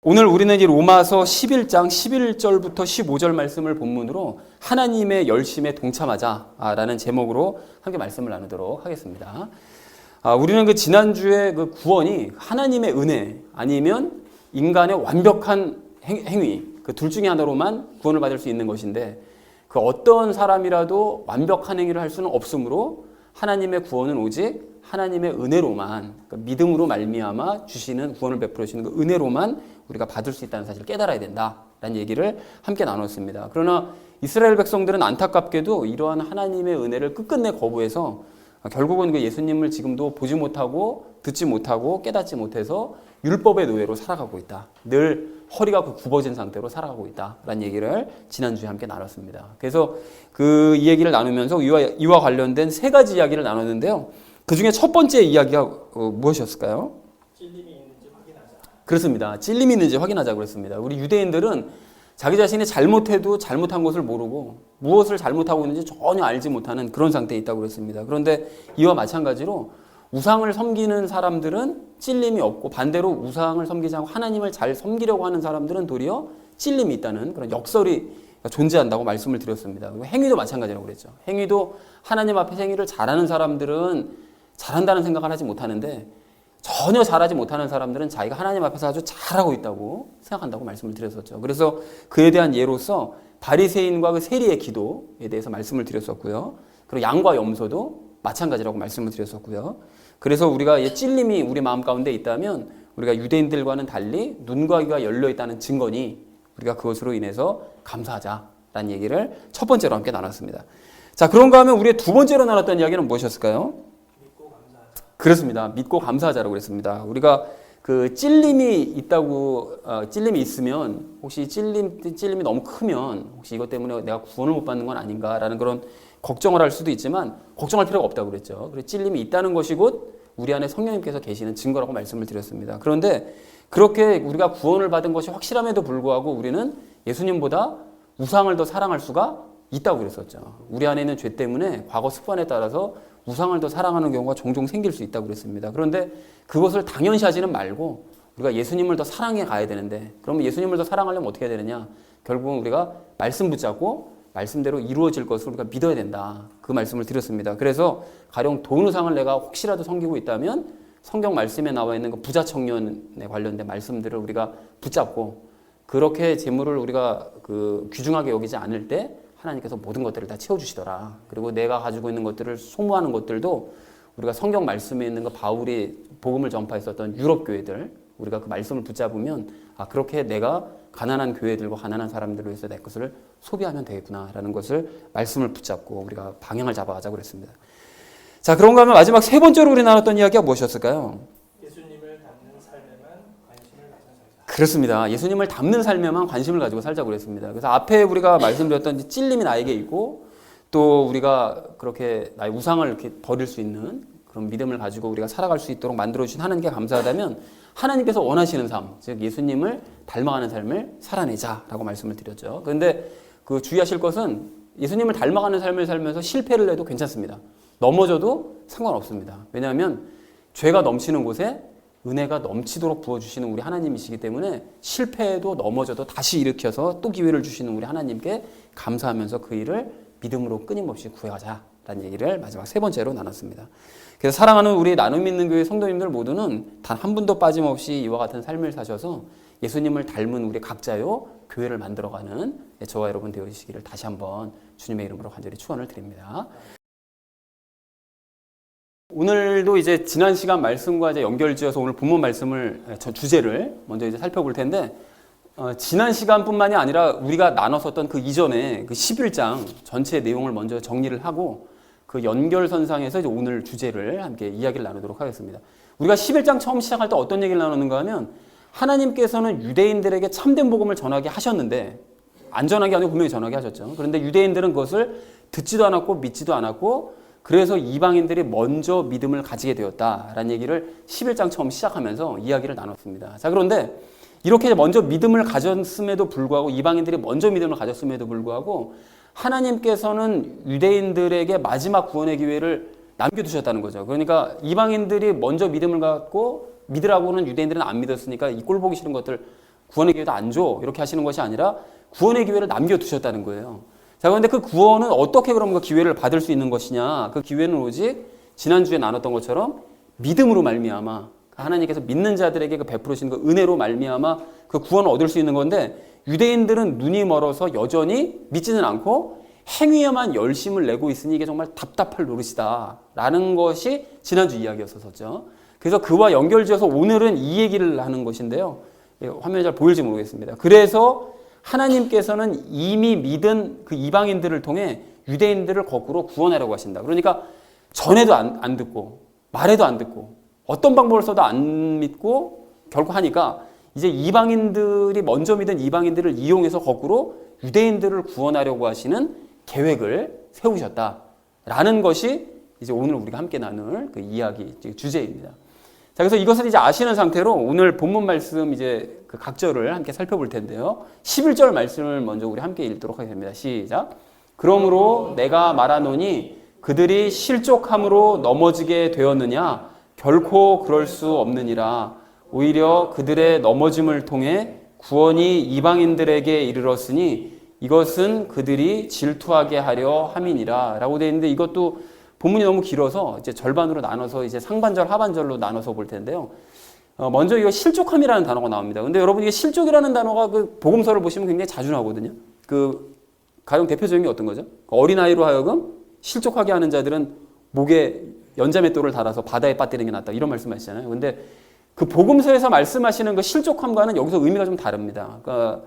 오늘 우리는 이 로마서 11장 11절부터 15절 말씀을 본문으로 하나님의 열심에 동참하자라는 제목으로 함께 말씀을 나누도록 하겠습니다. 우리는 그 지난주에 그 구원이 하나님의 은혜 아니면 인간의 완벽한 행위 그 둘 중에 하나로만 구원을 받을 수 있는 것인데 그 어떤 사람이라도 완벽한 행위를 할 수는 없으므로 하나님의 구원은 오직 하나님의 은혜로만 그러니까 믿음으로 말미암아 주시는 구원을 베풀어 주시는 그 은혜로만 우리가 받을 수 있다는 사실을 깨달아야 된다라는 얘기를 함께 나눴습니다. 그러나 이스라엘 백성들은 안타깝게도 이러한 하나님의 은혜를 끝끝내 거부해서 결국은 그 예수님을 지금도 보지 못하고 듣지 못하고 깨닫지 못해서 율법의 노예로 살아가고 있다. 늘 허리가 굽어진 상태로 살아가고 있다라는 얘기를 지난주에 함께 나눴습니다. 그래서 그 이야기를 나누면서 이와 관련된 세 가지 이야기를 나눴는데요. 그 중에 첫 번째 이야기가 무엇이었을까요? 찔림이 있는지 확인하자. 그렇습니다. 찔림이 있는지 확인하자고 그랬습니다. 우리 유대인들은 자기 자신이 잘못해도 잘못한 것을 모르고 무엇을 잘못하고 있는지 전혀 알지 못하는 그런 상태에 있다고 그랬습니다. 그런데 이와 마찬가지로 우상을 섬기는 사람들은 찔림이 없고 반대로 우상을 섬기지 않고 하나님을 잘 섬기려고 하는 사람들은 도리어 찔림이 있다는 그런 역설이 존재한다고 말씀을 드렸습니다. 그리고 행위도 마찬가지라고 그랬죠. 행위도 하나님 앞에 행위를 잘하는 사람들은 잘한다는 생각을 하지 못하는데 전혀 잘하지 못하는 사람들은 자기가 하나님 앞에서 아주 잘하고 있다고 생각한다고 말씀을 드렸었죠. 그래서 그에 대한 예로서 바리새인과 그 세리의 기도에 대해서 말씀을 드렸었고요. 그리고 양과 염소도 마찬가지라고 말씀을 드렸었고요. 그래서 우리가 이 찔림이 우리 마음 가운데 있다면 우리가 유대인들과는 달리 눈과 귀가 열려 있다는 증거니 우리가 그것으로 인해서 감사하자라는 얘기를 첫 번째로 함께 나눴습니다. 자, 그런가 하면 우리의 두 번째로 나눴던 이야기는 무엇이었을까요? 믿고 감사하자. 그렇습니다. 믿고 감사하자라고 그랬습니다. 우리가 그 찔림이 있다고 찔림이 있으면 혹시 찔림이 너무 크면 혹시 이것 때문에 내가 구원을 못 받는 건 아닌가라는 그런 걱정을 할 수도 있지만 걱정할 필요가 없다고 그랬죠. 그래서 찔림이 있다는 것이 곧 우리 안에 성령님께서 계시는 증거라고 말씀을 드렸습니다. 그런데 그렇게 우리가 구원을 받은 것이 확실함에도 불구하고 우리는 예수님보다 우상을 더 사랑할 수가 있다고 그랬었죠. 우리 안에 있는 죄 때문에 과거 습관에 따라서 우상을 더 사랑하는 경우가 종종 생길 수 있다고 그랬습니다. 그런데 그것을 당연시하지는 말고 우리가 예수님을 더 사랑해 가야 되는데 그러면 예수님을 더 사랑하려면 어떻게 해야 되느냐? 결국은 우리가 말씀 붙잡고 말씀대로 이루어질 것을 우리가 믿어야 된다. 그 말씀을 드렸습니다. 그래서 가령 돈 우상을 내가 혹시라도 섬기고 있다면 성경 말씀에 나와 있는 그 부자 청년에 관련된 말씀들을 우리가 붙잡고 그렇게 재물을 우리가 그 귀중하게 여기지 않을 때 하나님께서 모든 것들을 다 채워주시더라. 그리고 내가 가지고 있는 것들을 소모하는 것들도 우리가 성경 말씀에 있는 그 바울이 복음을 전파했었던 유럽 교회들 우리가 그 말씀을 붙잡으면 그렇게 내가 가난한 교회들과 가난한 사람들을 위해서 내 것을 소비하면 되겠구나라는 것을 말씀을 붙잡고 우리가 방향을 잡아가자고 그랬습니다. 자, 그런가 하면 마지막 세 번째로 우리 나눴던 이야기가 무엇이었을까요? 예수님을 닮는 삶에만 관심을 가져 살자. 그렇습니다. 예수님을 닮는 삶에만 관심을 가지고 살자고 그랬습니다. 그래서 앞에 우리가 말씀드렸던 찔림이 나에게 있고 또 우리가 그렇게 나의 우상을 이렇게 버릴 수 있는 그런 믿음을 가지고 우리가 살아갈 수 있도록 만들어주신 하나님께 감사하다면 하나님께서 원하시는 삶, 즉 예수님을 닮아가는 삶을 살아내자라고 말씀을 드렸죠. 그런데 그 주의하실 것은 예수님을 닮아가는 삶을 살면서 실패를 해도 괜찮습니다. 넘어져도 상관없습니다. 왜냐하면 죄가 넘치는 곳에 은혜가 넘치도록 부어주시는 우리 하나님이시기 때문에 실패해도 넘어져도 다시 일으켜서 또 기회를 주시는 우리 하나님께 감사하면서 그 일을 믿음으로 끊임없이 구해가자라는 얘기를 마지막 세 번째로 나눴습니다. 그래서 사랑하는 우리 나눔 있는 교회 성도님들 모두는 단 한 분도 빠짐없이 이와 같은 삶을 사셔서 예수님을 닮은 우리 각자요 교회를 만들어가는 저와 여러분 되어주시기를 다시 한번 주님의 이름으로 간절히 축원을 드립니다. 오늘도 이제 지난 시간 말씀과 이제 연결지어서 오늘 본문 말씀을 주제를 먼저 이제 살펴볼 텐데 지난 시간뿐만이 아니라 우리가 나눴었던 그 이전에 그 11장 전체 내용을 먼저 정리를 하고 그 연결선상에서 이제 오늘 주제를 함께 이야기를 나누도록 하겠습니다. 우리가 11장 처음 시작할 때 어떤 얘기를 나누는가 하면 하나님께서는 유대인들에게 참된 복음을 전하게 하셨는데 안전하게 아니고 분명히 전하게 하셨죠. 그런데 유대인들은 그것을 듣지도 않았고 믿지도 않았고 그래서 이방인들이 먼저 믿음을 가지게 되었다라는 얘기를 11장 처음 시작하면서 이야기를 나눴습니다. 자, 그런데 이렇게 먼저 믿음을 가졌음에도 불구하고 이방인들이 먼저 믿음을 가졌음에도 불구하고 하나님께서는 유대인들에게 마지막 구원의 기회를 남겨두셨다는 거죠. 그러니까 이방인들이 먼저 믿음을 갖고 믿으라고는 유대인들은 안 믿었으니까 이 꼴 보기 싫은 것들 구원의 기회도 안 줘. 이렇게 하시는 것이 아니라 구원의 기회를 남겨두셨다는 거예요. 자, 그런데 그 구원은 어떻게 그럼 그 기회를 받을 수 있는 것이냐? 그 기회는 오직 지난주에 나눴던 것처럼 믿음으로 말미암아 하나님께서 믿는 자들에게 그 베푸시는 그 은혜로 말미암아 그 구원을 얻을 수 있는 건데 유대인들은 눈이 멀어서 여전히 믿지는 않고 행위에만 열심을 내고 있으니 이게 정말 답답할 노릇이다라는 것이 지난주 이야기였었죠. 그래서 그와 연결지어서 오늘은 이 얘기를 하는 것인데요. 화면이 잘 보일지 모르겠습니다. 그래서 하나님께서는 이미 믿은 그 이방인들을 통해 유대인들을 거꾸로 구원하려고 하신다. 그러니까 전에도 안 듣고 말해도 안 듣고 어떤 방법을 써도 안 믿고 결국 하니까 이제 이방인들이 먼저 믿은 이방인들을 이용해서 거꾸로 유대인들을 구원하려고 하시는 계획을 세우셨다라는 것이 이제 오늘 우리가 함께 나눌 그 이야기 주제입니다. 자, 그래서 이것을 이제 아시는 상태로 오늘 본문 말씀 이제 그 각절을 함께 살펴볼 텐데요. 11절 말씀을 먼저 우리 함께 읽도록 하겠습니다. 시작. 그러므로 내가 말하노니 그들이 실족함으로 넘어지게 되었느냐? 결코 그럴 수 없느니라. 오히려 그들의 넘어짐을 통해 구원이 이방인들에게 이르렀으니 이것은 그들이 질투하게 하려 함이니라. 라고 되어 있는데 이것도 본문이 너무 길어서 이제 절반으로 나눠서 이제 상반절, 하반절로 나눠서 볼 텐데요. 먼저 이거 실족함이라는 단어가 나옵니다. 근데 여러분 이게 실족이라는 단어가 그 복음서를 보시면 굉장히 자주 나오거든요. 그 가장 대표적인 게 어떤 거죠? 어린아이로 하여금 실족하게 하는 자들은 목에 연자맷돌을 달아서 바다에 빠뜨리는 게 낫다. 이런 말씀 하시잖아요. 근데 그 복음서에서 말씀하시는 그 실족함과는 여기서 의미가 좀 다릅니다. 그러니까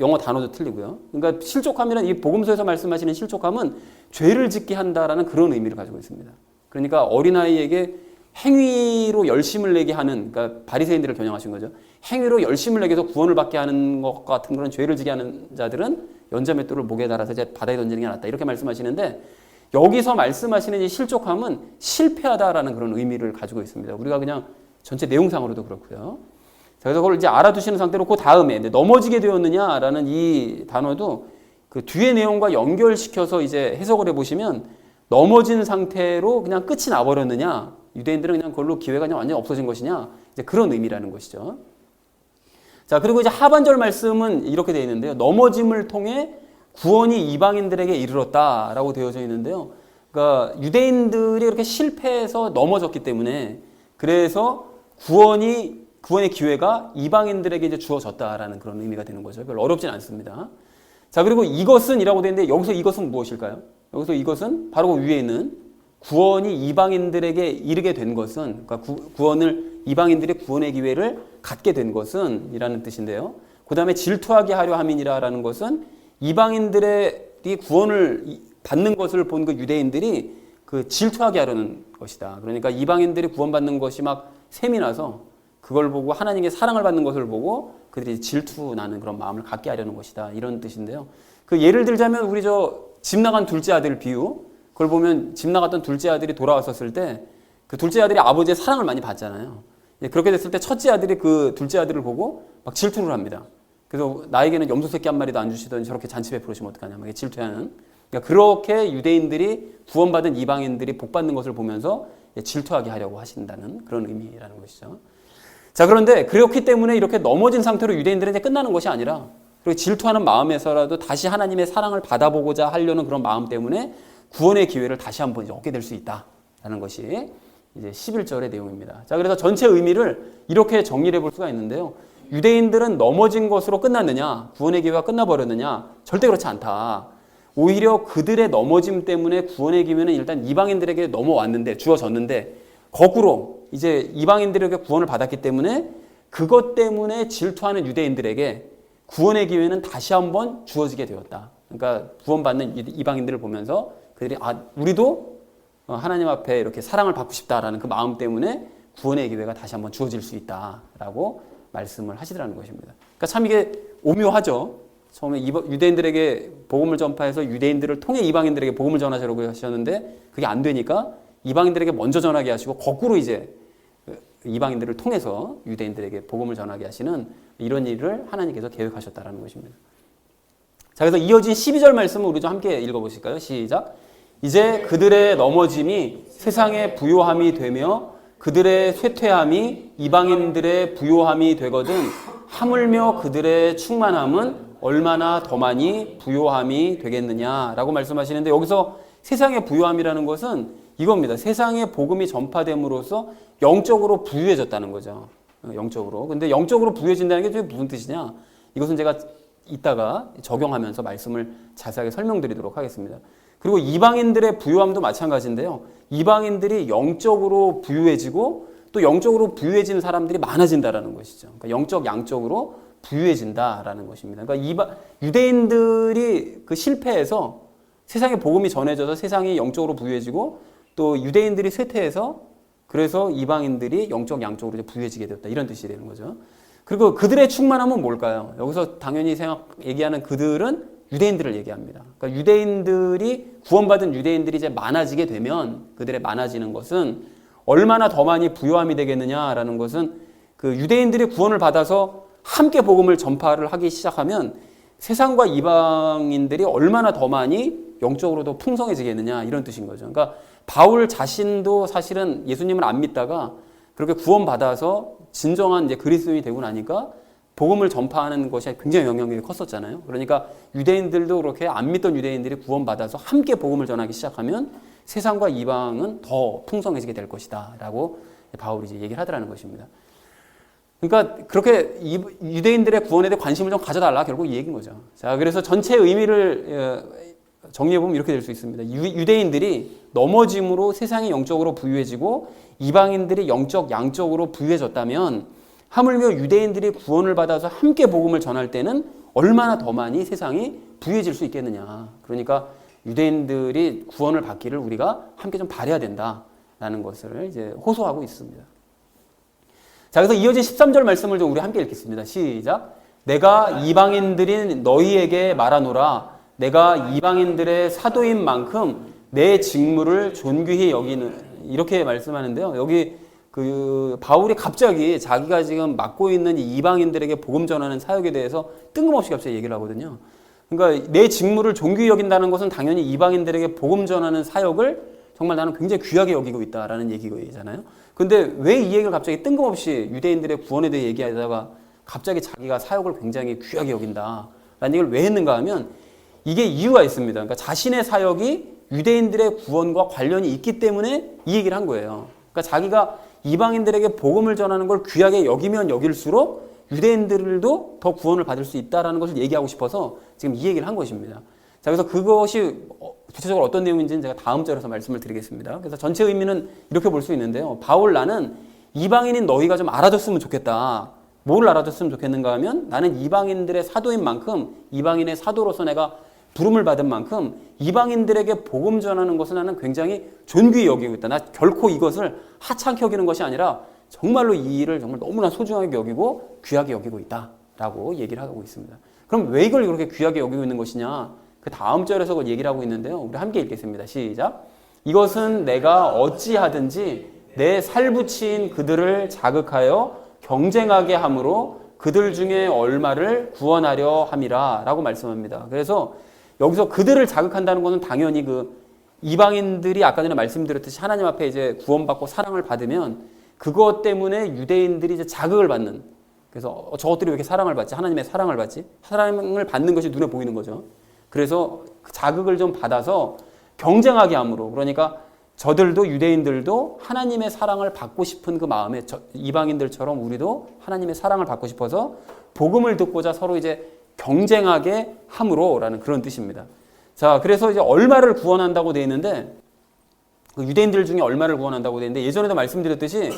영어 단어도 틀리고요. 그러니까 실족함이라는 이 복음서에서 말씀하시는 실족함은 죄를 짓게 한다라는 그런 의미를 가지고 있습니다. 그러니까 어린아이에게 행위로 열심을 내게 하는, 그러니까 바리새인들을 겨냥하신 거죠. 행위로 열심을 내게 해서 구원을 받게 하는 것 같은 그런 죄를 지게 하는 자들은 연자맷돌을 목에 달아서 이제 바다에 던지는 게 낫다. 이렇게 말씀하시는데 여기서 말씀하시는 이 실족함은 실패하다라는 그런 의미를 가지고 있습니다. 우리가 그냥 전체 내용상으로도 그렇고요. 자, 그래서 그걸 이제 알아두시는 상태로 그 다음에 넘어지게 되었느냐라는 이 단어도 그 뒤의 내용과 연결시켜서 이제 해석을 해보시면 넘어진 상태로 그냥 끝이 나버렸느냐, 유대인들은 그냥 그걸로 기회가 그냥 완전히 없어진 것이냐, 이제 그런 의미라는 것이죠. 자, 그리고 이제 하반절 말씀은 이렇게 되어 있는데요. 넘어짐을 통해 구원이 이방인들에게 이르렀다라고 되어져 있는데요. 그러니까 유대인들이 이렇게 실패해서 넘어졌기 때문에 그래서 구원의 기회가 이방인들에게 이제 주어졌다라는 그런 의미가 되는 거죠. 별로 어렵진 않습니다. 자, 그리고 이것은 이라고 되는데 여기서 이것은 무엇일까요? 여기서 이것은 바로 그 위에 있는 구원이 이방인들에게 이르게 된 것은, 그러니까 구원을 이방인들이 구원의 기회를 갖게 된 것은 이라는 뜻인데요. 그 다음에 질투하게 하려 함이니라라는 것은 이방인들이 구원을 받는 것을 본 그 유대인들이 그 질투하게 하려는 것이다. 그러니까 이방인들이 구원받는 것이 막 셈이 나서 그걸 보고 하나님의 사랑을 받는 것을 보고 그들이 질투나는 그런 마음을 갖게 하려는 것이다. 이런 뜻인데요. 그 예를 들자면 우리 집 나간 둘째 아들 비유, 그걸 보면 집 나갔던 둘째 아들이 돌아왔었을 때 그 둘째 아들이 아버지의 사랑을 많이 받잖아요. 그렇게 됐을 때 첫째 아들이 그 둘째 아들을 보고 막 질투를 합니다. 그래서 나에게는 염소 새끼 한 마리도 안 주시더니 저렇게 잔치 베풀으시면 어떡하냐 막 질투하는. 그러니까 그렇게 유대인들이 구원받은 이방인들이 복받는 것을 보면서 질투하게 하려고 하신다는 그런 의미라는 것이죠. 자, 그런데 그렇기 때문에 이렇게 넘어진 상태로 유대인들은 이제 끝나는 것이 아니라 그리고 질투하는 마음에서라도 다시 하나님의 사랑을 받아보고자 하려는 그런 마음 때문에 구원의 기회를 다시 한번 얻게 될 수 있다라는 것이 이제 11절의 내용입니다. 자, 그래서 전체 의미를 이렇게 정리해 볼 수가 있는데요. 유대인들은 넘어진 것으로 끝났느냐, 구원의 기회가 끝나버렸느냐, 절대 그렇지 않다. 오히려 그들의 넘어짐 때문에 구원의 기회는 일단 이방인들에게 넘어왔는데, 주어졌는데, 거꾸로 이제 이방인들에게 구원을 받았기 때문에 그것 때문에 질투하는 유대인들에게 구원의 기회는 다시 한번 주어지게 되었다. 그러니까 구원받는 이방인들을 보면서 그들이 우리도 하나님 앞에 이렇게 사랑을 받고 싶다라는 그 마음 때문에 구원의 기회가 다시 한번 주어질 수 있다라고 말씀을 하시더라는 것입니다. 그러니까 참 이게 오묘하죠. 처음에 유대인들에게 복음을 전파해서 유대인들을 통해 이방인들에게 복음을 전하시라고 하셨는데 그게 안 되니까 이방인들에게 먼저 전하게 하시고 거꾸로 이제 이방인들을 통해서 유대인들에게 복음을 전하게 하시는 이런 일을 하나님께서 계획하셨다라는 것입니다. 자, 그래서 이어진 12절 말씀을 우리 좀 함께 읽어보실까요? 시작. 이제 그들의 넘어짐이 세상의 부요함이 되며 그들의 쇠퇴함이 이방인들의 부요함이 되거든 하물며 그들의 충만함은 얼마나 더 많이 부요함이 되겠느냐라고 말씀하시는데, 여기서 세상의 부요함이라는 것은 이겁니다. 세상에 복음이 전파됨으로써 영적으로 부유해졌다는 거죠. 영적으로. 근데 영적으로 부유해진다는 게 무슨 뜻이냐? 이것은 제가 이따가 적용하면서 말씀을 자세하게 설명드리도록 하겠습니다. 그리고 이방인들의 부유함도 마찬가지인데요. 이방인들이 영적으로 부유해지고 또 영적으로 부유해지는 사람들이 많아진다라는 것이죠. 그러니까 영적, 양적으로 부유해진다라는 것입니다. 그러니까 유대인들이 그 실패해서 세상에 복음이 전해져서 세상이 영적으로 부유해지고, 또 유대인들이 쇠퇴해서 그래서 이방인들이 영적, 양적으로 부유해지게 되었다, 이런 뜻이 되는 거죠. 그리고 그들의 충만함은 뭘까요? 여기서 당연히 얘기하는 그들은 유대인들을 얘기합니다. 그러니까 유대인들이, 구원받은 유대인들이 이제 많아지게 되면, 그들의 많아지는 것은 얼마나 더 많이 부요함이 되겠느냐라는 것은, 그 유대인들이 구원을 받아서 함께 복음을 전파를 하기 시작하면 세상과 이방인들이 얼마나 더 많이 영적으로 더 풍성해지겠느냐, 이런 뜻인 거죠. 그러니까 바울 자신도 사실은 예수님을 안 믿다가 그렇게 구원받아서 진정한 이제 그리스도인이 되고 나니까 복음을 전파하는 것이 굉장히 영향력이 컸었잖아요. 그러니까 유대인들도 그렇게 안 믿던 유대인들이 구원받아서 함께 복음을 전하기 시작하면 세상과 이방은 더 풍성해지게 될 것이다 라고 바울이 이제 얘기를 하더라는 것입니다. 그러니까 그렇게 유대인들의 구원에 대해 관심을 좀 가져달라, 결국 이 얘기인 거죠. 자, 그래서 전체 의미를 정리해보면 이렇게 될 수 있습니다. 유대인들이 넘어짐으로 세상이 영적으로 부유해지고 이방인들이 영적, 양적으로 부유해졌다면, 하물며 유대인들이 구원을 받아서 함께 복음을 전할 때는 얼마나 더 많이 세상이 부유해질 수 있겠느냐. 그러니까 유대인들이 구원을 받기를 우리가 함께 좀 바라야 된다라는 것을 이제 호소하고 있습니다. 자, 그래서 이어진 13절 말씀을 좀 우리 함께 읽겠습니다. 시작. 내가 이방인들인 너희에게 말하노라. 내가 이방인들의 사도인 만큼 내 직무를 존귀히 여기는, 이렇게 말씀하는데요. 여기 그 바울이 갑자기 자기가 지금 맡고 있는 이 이방인들에게 복음 전하는 사역에 대해서 뜬금없이 갑자기 얘기를 하거든요. 그러니까 내 직무를 존귀히 여긴다는 것은 당연히 이방인들에게 복음 전하는 사역을 정말 나는 굉장히 귀하게 여기고 있다라는 얘기잖아요. 근데 왜 이 얘기를 갑자기 뜬금없이 유대인들의 구원에 대해 얘기하다가 갑자기 자기가 사역을 굉장히 귀하게 여긴다라는 얘기를 왜 했는가 하면, 이게 이유가 있습니다. 그러니까 자신의 사역이 유대인들의 구원과 관련이 있기 때문에 이 얘기를 한 거예요. 그러니까 자기가 이방인들에게 복음을 전하는 걸 귀하게 여기면 여길수록 유대인들도 더 구원을 받을 수 있다는 것을 얘기하고 싶어서 지금 이 얘기를 한 것입니다. 자, 그래서 그것이 구체적으로 어떤 내용인지는 제가 다음 절에서 말씀을 드리겠습니다. 그래서 전체 의미는 이렇게 볼 수 있는데요. 바울, 나는 이방인인 너희가 좀 알아줬으면 좋겠다. 뭘 알아줬으면 좋겠는가 하면, 나는 이방인들의 사도인 만큼, 이방인의 사도로서 내가 부름을 받은 만큼 이방인들에게 복음 전하는 것을 나는 굉장히 존귀히 여기고 있다. 나 결코 이것을 하찮게 여기는 것이 아니라 정말로 이 일을 정말 너무나 소중하게 여기고 귀하게 여기고 있다라고 얘기를 하고 있습니다. 그럼 왜 이걸 그렇게 귀하게 여기고 있는 것이냐? 그 다음 절에서 그걸 얘기를 하고 있는데요. 우리 함께 읽겠습니다. 시작. 이것은 내가 어찌하든지 내 살붙인 그들을 자극하여 경쟁하게 함으로 그들 중에 얼마를 구원하려 함이라 라고 말씀합니다. 그래서 여기서 그들을 자극한다는 것은 당연히 그 이방인들이 아까 전에 말씀드렸듯이 하나님 앞에 이제 구원받고 사랑을 받으면 그것 때문에 유대인들이 이제 자극을 받는, 그래서 저것들이 왜 이렇게 사랑을 받지? 하나님의 사랑을 받지? 사랑을 받는 것이 눈에 보이는 거죠. 그래서 그 자극을 좀 받아서 경쟁하게 함으로, 그러니까 저들도 유대인들도 하나님의 사랑을 받고 싶은 그 마음에 이방인들처럼 우리도 하나님의 사랑을 받고 싶어서 복음을 듣고자 서로 이제 경쟁하게 함으로라는 그런 뜻입니다. 자, 그래서 이제 얼마를 구원한다고 되어 있는데, 그 유대인들 중에 얼마를 구원한다고 되어 있는데, 예전에도 말씀드렸듯이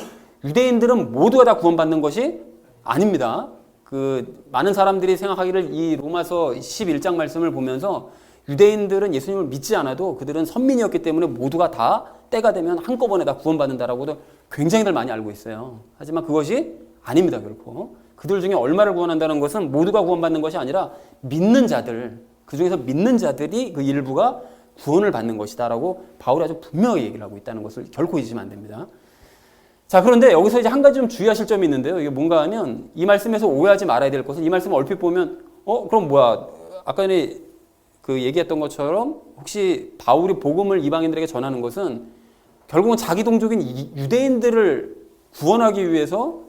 유대인들은 모두가 다 구원받는 것이 아닙니다. 그 많은 사람들이 생각하기를 이 로마서 11장 말씀을 보면서 유대인들은 예수님을 믿지 않아도 그들은 선민이었기 때문에 모두가 다 때가 되면 한꺼번에 다 구원받는다라고도 굉장히들 많이 알고 있어요. 하지만 그것이 아닙니다, 결코. 그들 중에 얼마를 구원한다는 것은 모두가 구원받는 것이 아니라 믿는 자들, 그 중에서 믿는 자들이 그 일부가 구원을 받는 것이다라고 바울이 아주 분명히 얘기를 하고 있다는 것을 결코 잊으면 안 됩니다. 자, 그런데 여기서 이제 한 가지 좀 주의하실 점이 있는데요. 이게 뭔가 하면 이 말씀에서 오해하지 말아야 될 것은, 이 말씀을 얼핏 보면 그럼 뭐야? 아까 전에 그 얘기했던 것처럼 혹시 바울이 복음을 이방인들에게 전하는 것은 결국은 자기 동족인 유대인들을 구원하기 위해서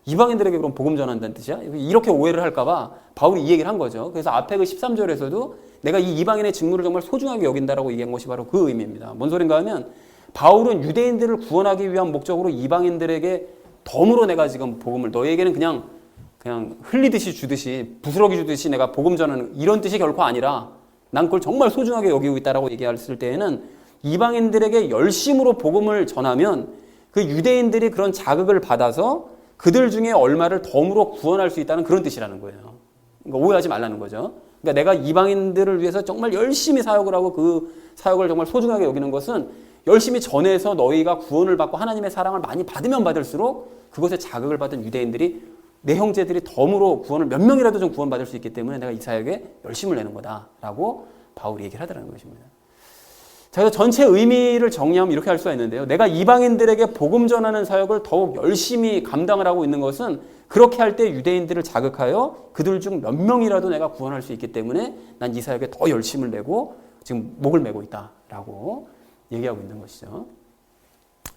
이방인들에게 그럼 복음 전한다는 뜻이야? 이렇게 오해를 할까봐 바울이 이 얘기를 한 거죠. 그래서 앞에 그 13절에서도 내가 이 이방인의 직무를 정말 소중하게 여긴다라고 얘기한 것이 바로 그 의미입니다. 뭔 소린가 하면 바울은 유대인들을 구원하기 위한 목적으로 이방인들에게 덤으로 내가 지금 복음을 너에게는 그냥 흘리듯이 주듯이 부스러기 주듯이 내가 복음 전하는 이런 뜻이 결코 아니라 난 그걸 정말 소중하게 여기고 있다라고 얘기했을 때에는 이방인들에게 열심으로 복음을 전하면 그 유대인들이 그런 자극을 받아서 그들 중에 얼마를 덤으로 구원할 수 있다는 그런 뜻이라는 거예요. 그러니까 오해하지 말라는 거죠. 그러니까 내가 이방인들을 위해서 정말 열심히 사역을 하고 그 사역을 정말 소중하게 여기는 것은 열심히 전해서 너희가 구원을 받고 하나님의 사랑을 많이 받으면 받을수록 그것에 자극을 받은 유대인들이 내 형제들이 덤으로 구원을 몇 명이라도 좀 구원받을 수 있기 때문에 내가 이 사역에 열심을 내는 거다라고 바울이 얘기를 하더라는 것입니다. 자, 그래서 전체 의미를 정리하면 이렇게 할 수가 있는데요. 내가 이방인들에게 복음 전하는 사역을 더욱 열심히 감당을 하고 있는 것은 그렇게 할 때 유대인들을 자극하여 그들 중 몇 명이라도 내가 구원할 수 있기 때문에 난 이 사역에 더 열심을 내고 지금 목을 메고 있다라고 얘기하고 있는 것이죠.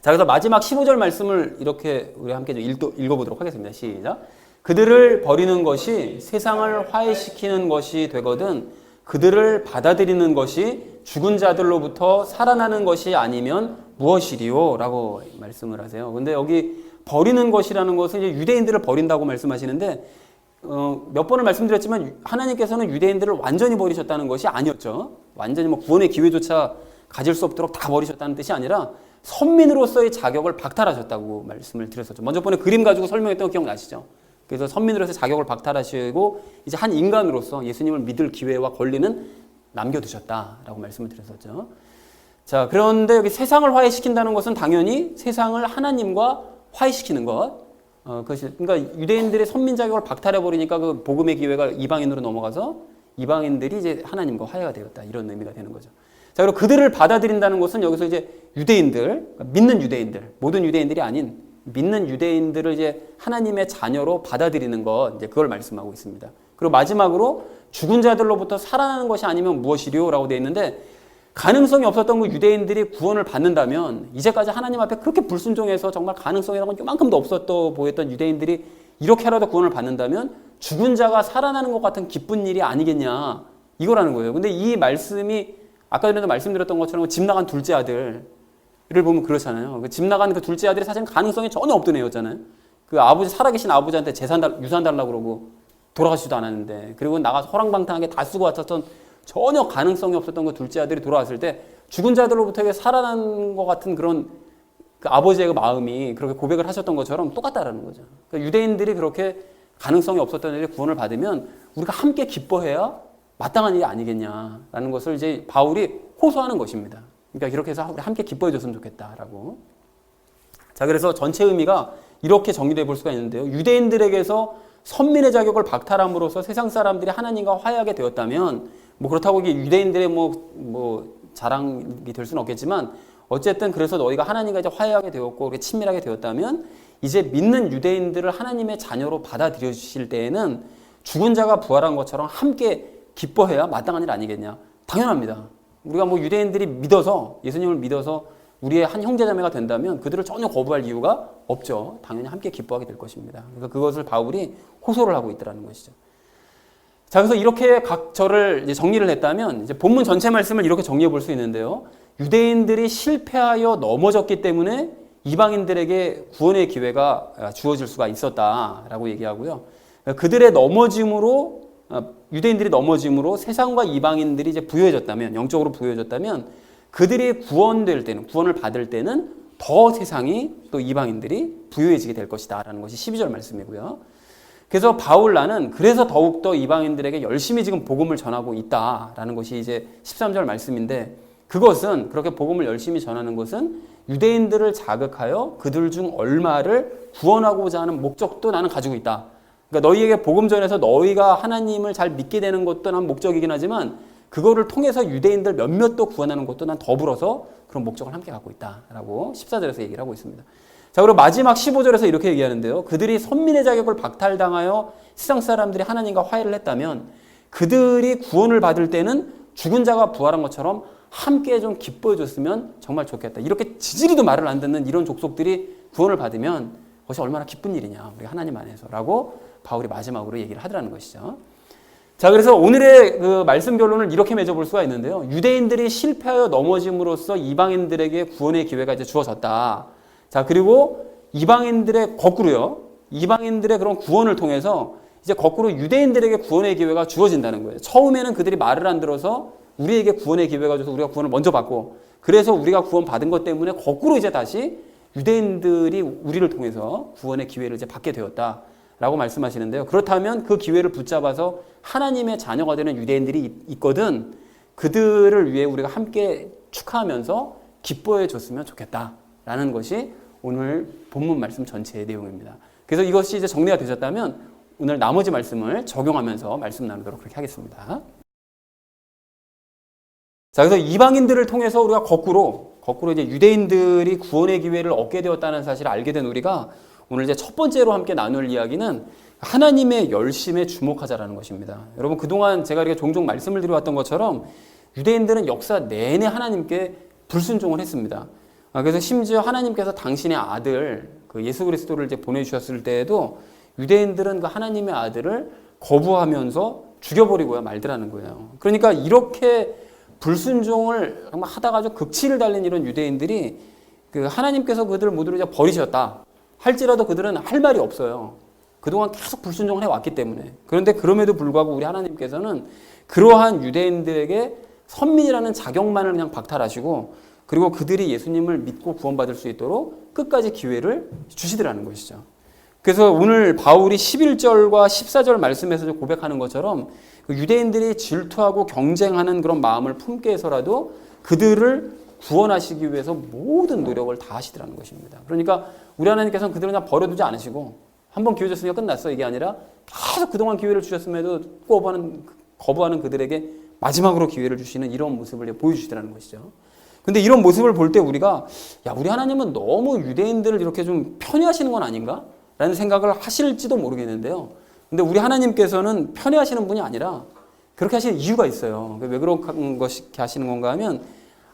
자, 그래서 마지막 15절 말씀을 이렇게 우리 함께 좀 읽어보도록 하겠습니다. 시작. 그들을 버리는 것이 세상을 화해시키는 것이 되거든 그들을 받아들이는 것이 죽은 자들로부터 살아나는 것이 아니면 무엇이리요? 라고 말씀을 하세요. 근데 여기 버리는 것이라는 것은 이제 유대인들을 버린다고 말씀하시는데 몇 번을 말씀드렸지만 하나님께서는 유대인들을 완전히 버리셨다는 것이 아니었죠. 완전히 뭐 구원의 기회조차 가질 수 없도록 다 버리셨다는 뜻이 아니라 선민으로서의 자격을 박탈하셨다고 말씀을 드렸었죠. 먼저 번에 그림 가지고 설명했던 거 기억나시죠? 그래서 선민으로서 자격을 박탈하시고 이제 한 인간으로서 예수님을 믿을 기회와 권리는 남겨두셨다라고 말씀을 드렸었죠. 자, 그런데 여기 세상을 화해시킨다는 것은 당연히 세상을 하나님과 화해시키는 것. 그것이 그러니까 유대인들의 선민 자격을 박탈해 버리니까 그 복음의 기회가 이방인으로 넘어가서 이방인들이 이제 하나님과 화해가 되었다 이런 의미가 되는 거죠. 자, 그리고 그들을 받아들인다는 것은 여기서 이제 유대인들, 믿는 유대인들, 모든 유대인들이 아닌 믿는 유대인들을 이제 하나님의 자녀로 받아들이는 것, 이제 그걸 말씀하고 있습니다. 그리고 마지막으로 죽은 자들로부터 살아나는 것이 아니면 무엇이리요라고 되어 있는데 가능성이 없었던 그 유대인들이 구원을 받는다면 이제까지 하나님 앞에 그렇게 불순종해서 정말 가능성이라는 건 요만큼도 없었던 보였던 유대인들이 이렇게라도 구원을 받는다면 죽은 자가 살아나는 것 같은 기쁜 일이 아니겠냐 이거라는 거예요. 근데 이 말씀이 아까 전에도 말씀드렸던 것처럼 집 나간 둘째 아들을 보면 그렇잖아요. 집 나간 그 둘째 아들이 사실은 가능성이 전혀 없던 애였잖아요. 그 아버지 살아계신 아버지한테 유산 달라고 그러고 돌아가지도 않았는데 그리고 나가서 허랑방탕하게 다 쓰고 왔었던 전혀 가능성이 없었던 그 둘째 아들이 돌아왔을 때 죽은 자들로부터 살아난 것 같은 그런 그 아버지의 그 마음이 그렇게 고백을 하셨던 것처럼 똑같다라는 거죠. 그러니까 유대인들이 그렇게 가능성이 없었던 애들이 구원을 받으면 우리가 함께 기뻐해야 마땅한 일이 아니겠냐라는 것을 이제 바울이 호소하는 것입니다. 그러니까 이렇게 해서 우리 함께 기뻐해줬으면 좋겠다라고. 자, 그래서 전체 의미가 이렇게 정리돼 볼 수가 있는데요. 유대인들에게서 선민의 자격을 박탈함으로써 세상 사람들이 하나님과 화해하게 되었다면, 뭐 그렇다고 이게 유대인들의 뭐 자랑이 될 수는 없겠지만, 어쨌든 그래서 너희가 하나님과 이제 화해하게 되었고, 그렇게 친밀하게 되었다면, 이제 믿는 유대인들을 하나님의 자녀로 받아들여 주실 때에는 죽은 자가 부활한 것처럼 함께 기뻐해야 마땅한 일 아니겠냐. 당연합니다. 우리가 뭐 유대인들이 믿어서, 예수님을 믿어서 우리의 한 형제자매가 된다면 그들을 전혀 거부할 이유가 없죠. 당연히 함께 기뻐하게 될 것입니다. 그래서 그것을 바울이 호소를 하고 있더라는 것이죠. 자, 그래서 이렇게 각 절을 이제 정리를 했다면 이제 본문 전체 말씀을 이렇게 정리해 볼 수 있는데요. 유대인들이 실패하여 넘어졌기 때문에 이방인들에게 구원의 기회가 주어질 수가 있었다라고 얘기하고요. 그들의 넘어짐으로 유대인들이 넘어짐으로 세상과 이방인들이 이제 부유해졌다면, 영적으로 부유해졌다면 그들이 구원될 때는, 구원을 받을 때는 더 세상이 또 이방인들이 부유해지게 될 것이다 라는 것이 12절 말씀이고요. 그래서 바울 나는 그래서 더욱더 이방인들에게 열심히 지금 복음을 전하고 있다라는 것이 이제 13절 말씀인데, 그것은 그렇게 복음을 열심히 전하는 것은 유대인들을 자극하여 그들 중 얼마를 구원하고자 하는 목적도 나는 가지고 있다. 그러니까 너희에게 복음 전해서 너희가 하나님을 잘 믿게 되는 것도 난 목적이긴 하지만 그거를 통해서 유대인들 몇몇도 구원하는 것도 난 더불어서 그런 목적을 함께 갖고 있다라고 14절에서 얘기를 하고 있습니다. 자, 그리고 마지막 15절에서 이렇게 얘기하는데요. 그들이 선민의 자격을 박탈당하여 세상 사람들이 하나님과 화해를 했다면 그들이 구원을 받을 때는 죽은 자가 부활한 것처럼 함께 좀 기뻐해 줬으면 정말 좋겠다. 이렇게 지지리도 말을 안 듣는 이런 족속들이 구원을 받으면 그것이 얼마나 기쁜 일이냐, 우리 하나님 안에서라고 바울이 마지막으로 얘기를 하더라는 것이죠. 자, 그래서 오늘의 그 말씀 결론을 이렇게 맺어볼 수가 있는데요. 유대인들이 실패하여 넘어짐으로써 이방인들에게 구원의 기회가 이제 주어졌다. 자, 그리고 이방인들의 거꾸로요. 이방인들의 그런 구원을 통해서 이제 거꾸로 유대인들에게 구원의 기회가 주어진다는 거예요. 처음에는 그들이 말을 안 들어서 우리에게 구원의 기회가 줘서 우리가 구원을 먼저 받고, 그래서 우리가 구원 받은 것 때문에 거꾸로 이제 다시 유대인들이 우리를 통해서 구원의 기회를 이제 받게 되었다라고 말씀하시는데요. 그렇다면 그 기회를 붙잡아서 하나님의 자녀가 되는 유대인들이 있거든, 그들을 위해 우리가 함께 축하하면서 기뻐해 줬으면 좋겠다라는 것이 오늘 본문 말씀 전체의 내용입니다. 그래서 이것이 이제 정리가 되셨다면 오늘 나머지 말씀을 적용하면서 말씀 나누도록 그렇게 하겠습니다. 자, 그래서 이방인들을 통해서 우리가 거꾸로 이제 유대인들이 구원의 기회를 얻게 되었다는 사실을 알게 된 우리가 오늘 이제 첫 번째로 함께 나눌 이야기는 하나님의 열심에 주목하자라는 것입니다. 여러분, 그동안 제가 이렇게 종종 말씀을 드려왔던 것처럼 유대인들은 역사 내내 하나님께 불순종을 했습니다. 그래서 심지어 하나님께서 당신의 아들 그 예수 그리스도를 이제 보내주셨을 때에도 유대인들은 그 하나님의 아들을 거부하면서 죽여버리고야 말더라는 거예요. 그러니까 이렇게 불순종을 하다가 아주 극치를 달린 이런 유대인들이 그 하나님께서 그들을 모두를 이제 버리셨다 할지라도 그들은 할 말이 없어요. 그동안 계속 불순종을 해왔기 때문에. 그런데 그럼에도 불구하고 우리 하나님께서는 그러한 유대인들에게 선민이라는 자격만을 그냥 박탈하시고, 그리고 그들이 예수님을 믿고 구원받을 수 있도록 끝까지 기회를 주시더라는 것이죠. 그래서 오늘 바울이 11절과 14절 말씀에서 고백하는 것처럼 유대인들이 질투하고 경쟁하는 그런 마음을 품게 해서라도 그들을 구원하시기 위해서 모든 노력을 다 하시더라는 것입니다. 그러니까 우리 하나님께서는 그들을 그냥 버려두지 않으시고 한번 기회 줬으니까 끝났어 이게 아니라 계속 그동안 기회를 주셨음에도 거부하는 그들에게 마지막으로 기회를 주시는 이런 모습을 보여주시더라는 것이죠. 근데 이런 모습을 볼 때 우리가 우리 하나님은 너무 유대인들을 이렇게 좀 편애하시는 건 아닌가? 라는 생각을 하실지도 모르겠는데요. 근데 우리 하나님께서는 편애하시는 분이 아니라 그렇게 하시는 이유가 있어요. 왜 그렇게 하시는 건가 하면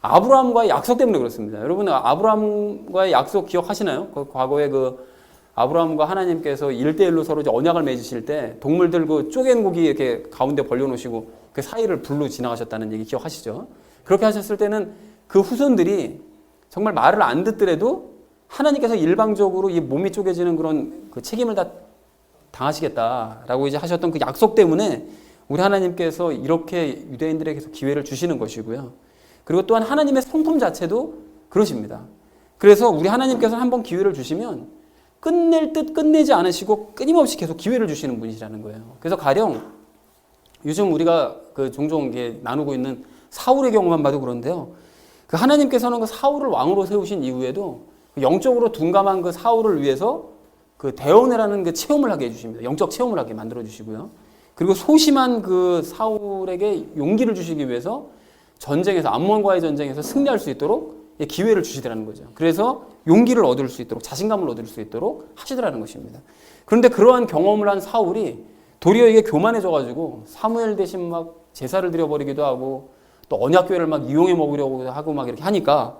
아브라함과의 약속 때문에 그렇습니다. 여러분, 아브라함과의 약속 기억하시나요? 과거에 그 아브라함과 하나님께서 1대1로 서로 이제 언약을 맺으실 때 동물들 그 쪼갠 고기 이렇게 가운데 벌려놓으시고 그 사이를 불로 지나가셨다는 얘기 기억하시죠? 그렇게 하셨을 때는 그 후손들이 정말 말을 안 듣더라도 하나님께서 일방적으로 이 몸이 쪼개지는 그런 그 책임을 다 당하시겠다라고 이제 하셨던 그 약속 때문에 우리 하나님께서 이렇게 유대인들에게 기회를 주시는 것이고요. 그리고 또한 하나님의 성품 자체도 그러십니다. 그래서 우리 하나님께서 한번 기회를 주시면 끝낼 듯 끝내지 않으시고 끊임없이 계속 기회를 주시는 분이시라는 거예요. 그래서 가령 요즘 우리가 그 종종 이게 나누고 있는 사울의 경우만 봐도 그런데요. 그 하나님께서는 그 사울을 왕으로 세우신 이후에도 영적으로 둔감한 그 사울을 위해서 그 대언회라는 그 체험을 하게 해주십니다. 영적 체험을 하게 만들어 주시고요. 그리고 소심한 그 사울에게 용기를 주시기 위해서 전쟁에서 암몬과의 전쟁에서 승리할 수 있도록 기회를 주시더라는 거죠. 그래서 용기를 얻을 수 있도록 자신감을 얻을 수 있도록 하시더라는 것입니다. 그런데 그러한 경험을 한 사울이 도리어 이게 교만해져가지고 사무엘 대신 막 제사를 드려버리기도 하고 또 언약궤를 막 이용해 먹으려고 하고 막 이렇게 하니까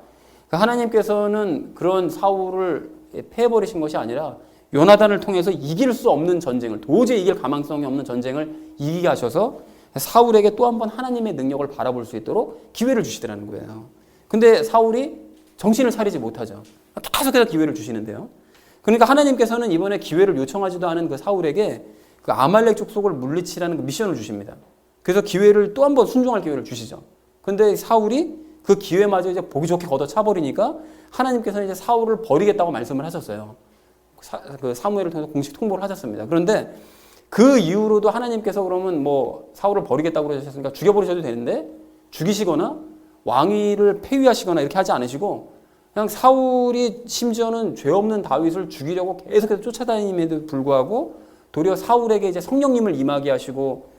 하나님께서는 그런 사울을 패해버리신 것이 아니라 요나단을 통해서 이길 수 없는 전쟁을, 도저히 이길 가망성이 없는 전쟁을 이기게 하셔서 사울에게 또 한 번 하나님의 능력을 바라볼 수 있도록 기회를 주시더라는 거예요. 근데 사울이 정신을 차리지 못하죠. 계속해서 기회를 주시는데요. 그러니까 하나님께서는 이번에 기회를 요청하지도 않은 그 사울에게 그 아말렉 족속을 물리치라는 그 미션을 주십니다. 그래서 기회를 또 한 번 순종할 기회를 주시죠. 근데 사울이 그 기회마저 이제 보기 좋게 걷어차버리니까 하나님께서는 이제 사울을 버리겠다고 말씀을 하셨어요. 그 사무엘을 통해서 공식 통보를 하셨습니다. 그런데 그 이후로도 하나님께서 그러면 뭐 사울을 버리겠다고 그러셨으니까 죽여버리셔도 되는데 죽이시거나 왕위를 폐위하시거나 이렇게 하지 않으시고 그냥 사울이 심지어는 죄 없는 다윗을 죽이려고 계속해서 쫓아다님에도 불구하고 도리어 사울에게 이제 성령님을 임하게 하시고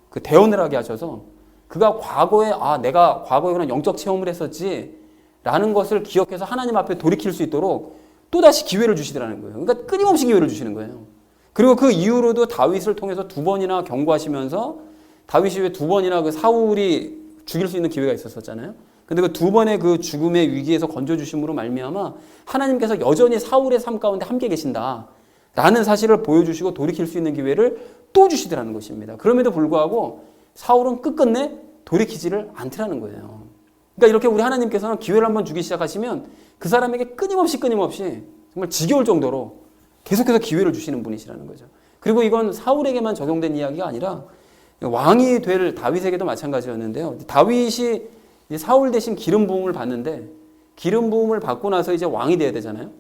그 대언을 하게 하셔서 그가 과거에 내가 과거에 그런 영적 체험을 했었지 라는 것을 기억해서 하나님 앞에 돌이킬 수 있도록 또다시 기회를 주시더라는 거예요. 그러니까 끊임없이 기회를 주시는 거예요. 그리고 그 이후로도 다윗을 통해서 2번이나 경고하시면서 다윗이 왜 2번이나 그 사울이 죽일 수 있는 기회가 있었잖아요. 근데 그 두 번의 그 죽음의 위기에서 건져주심으로 말미암아 하나님께서 여전히 사울의 삶 가운데 함께 계신다라는 사실을 보여주시고 돌이킬 수 있는 기회를 또 주시더라는 것입니다. 그럼에도 불구하고 사울은 끝끝내 돌이키지를 않더라는 거예요. 그러니까 이렇게 우리 하나님께서는 기회를 한번 주기 시작하시면 그 사람에게 끊임없이 정말 지겨울 정도로 계속해서 기회를 주시는 분이시라는 거죠. 그리고 이건 사울에게만 적용된 이야기가 아니라 왕이 될 다윗에게도 마찬가지였는데요. 다윗이 이제 사울 대신 기름 부음을 받는데 기름 부음을 받고 나서 이제 왕이 돼야 되잖아요.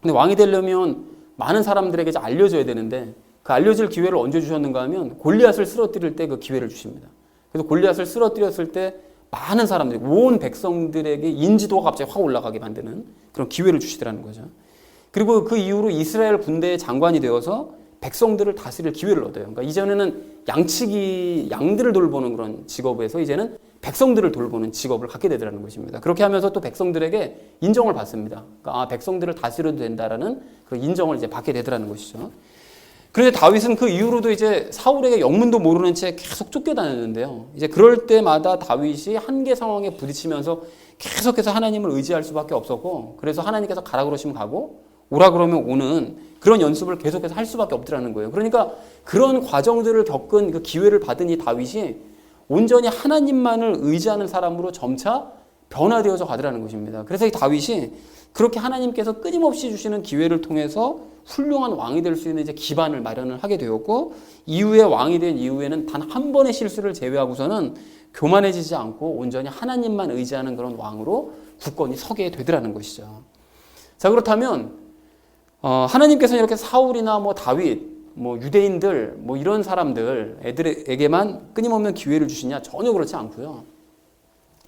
근데 왕이 되려면 많은 사람들에게 이제 알려져야 되는데 그 알려질 기회를 언제 주셨는가 하면 골리앗을 쓰러뜨릴 때 그 기회를 주십니다. 그래서 골리앗을 쓰러뜨렸을 때 많은 사람들이 온 백성들에게 인지도가 갑자기 확 올라가게 만드는 그런 기회를 주시더라는 거죠. 그리고 그 이후로 이스라엘 군대의 장관이 되어서 백성들을 다스릴 기회를 얻어요. 그러니까 이전에는 양들을 돌보는 그런 직업에서 이제는 백성들을 돌보는 직업을 갖게 되더라는 것입니다. 그렇게 하면서 또 백성들에게 인정을 받습니다. 그러니까 백성들을 다스려도 된다라는 그런 인정을 이제 받게 되더라는 것이죠. 그런데 다윗은 그 이후로도 이제 사울에게 영문도 모르는 채 계속 쫓겨다녔는데요. 이제 그럴 때마다 다윗이 한계 상황에 부딪히면서 계속해서 하나님을 의지할 수밖에 없었고, 그래서 하나님께서 가라 그러시면 가고 오라 그러면 오는 그런 연습을 계속해서 할 수밖에 없더라는 거예요. 그러니까 그런 과정들을 겪은 그 기회를 받은 이 다윗이 온전히 하나님만을 의지하는 사람으로 점차 변화되어져 가더라는 것입니다. 그래서 이 다윗이 그렇게 하나님께서 끊임없이 주시는 기회를 통해서 훌륭한 왕이 될 수 있는 이제 기반을 마련을 하게 되었고, 이후에 왕이 된 이후에는 단 한 번의 실수를 제외하고서는 교만해지지 않고 온전히 하나님만 의지하는 그런 왕으로 굳건히 서게 되더라는 것이죠. 자, 그렇다면 하나님께서는 이렇게 사울이나 뭐 다윗, 뭐 유대인들, 뭐 이런 사람들 애들에게만 끊임없는 기회를 주시냐? 전혀 그렇지 않고요.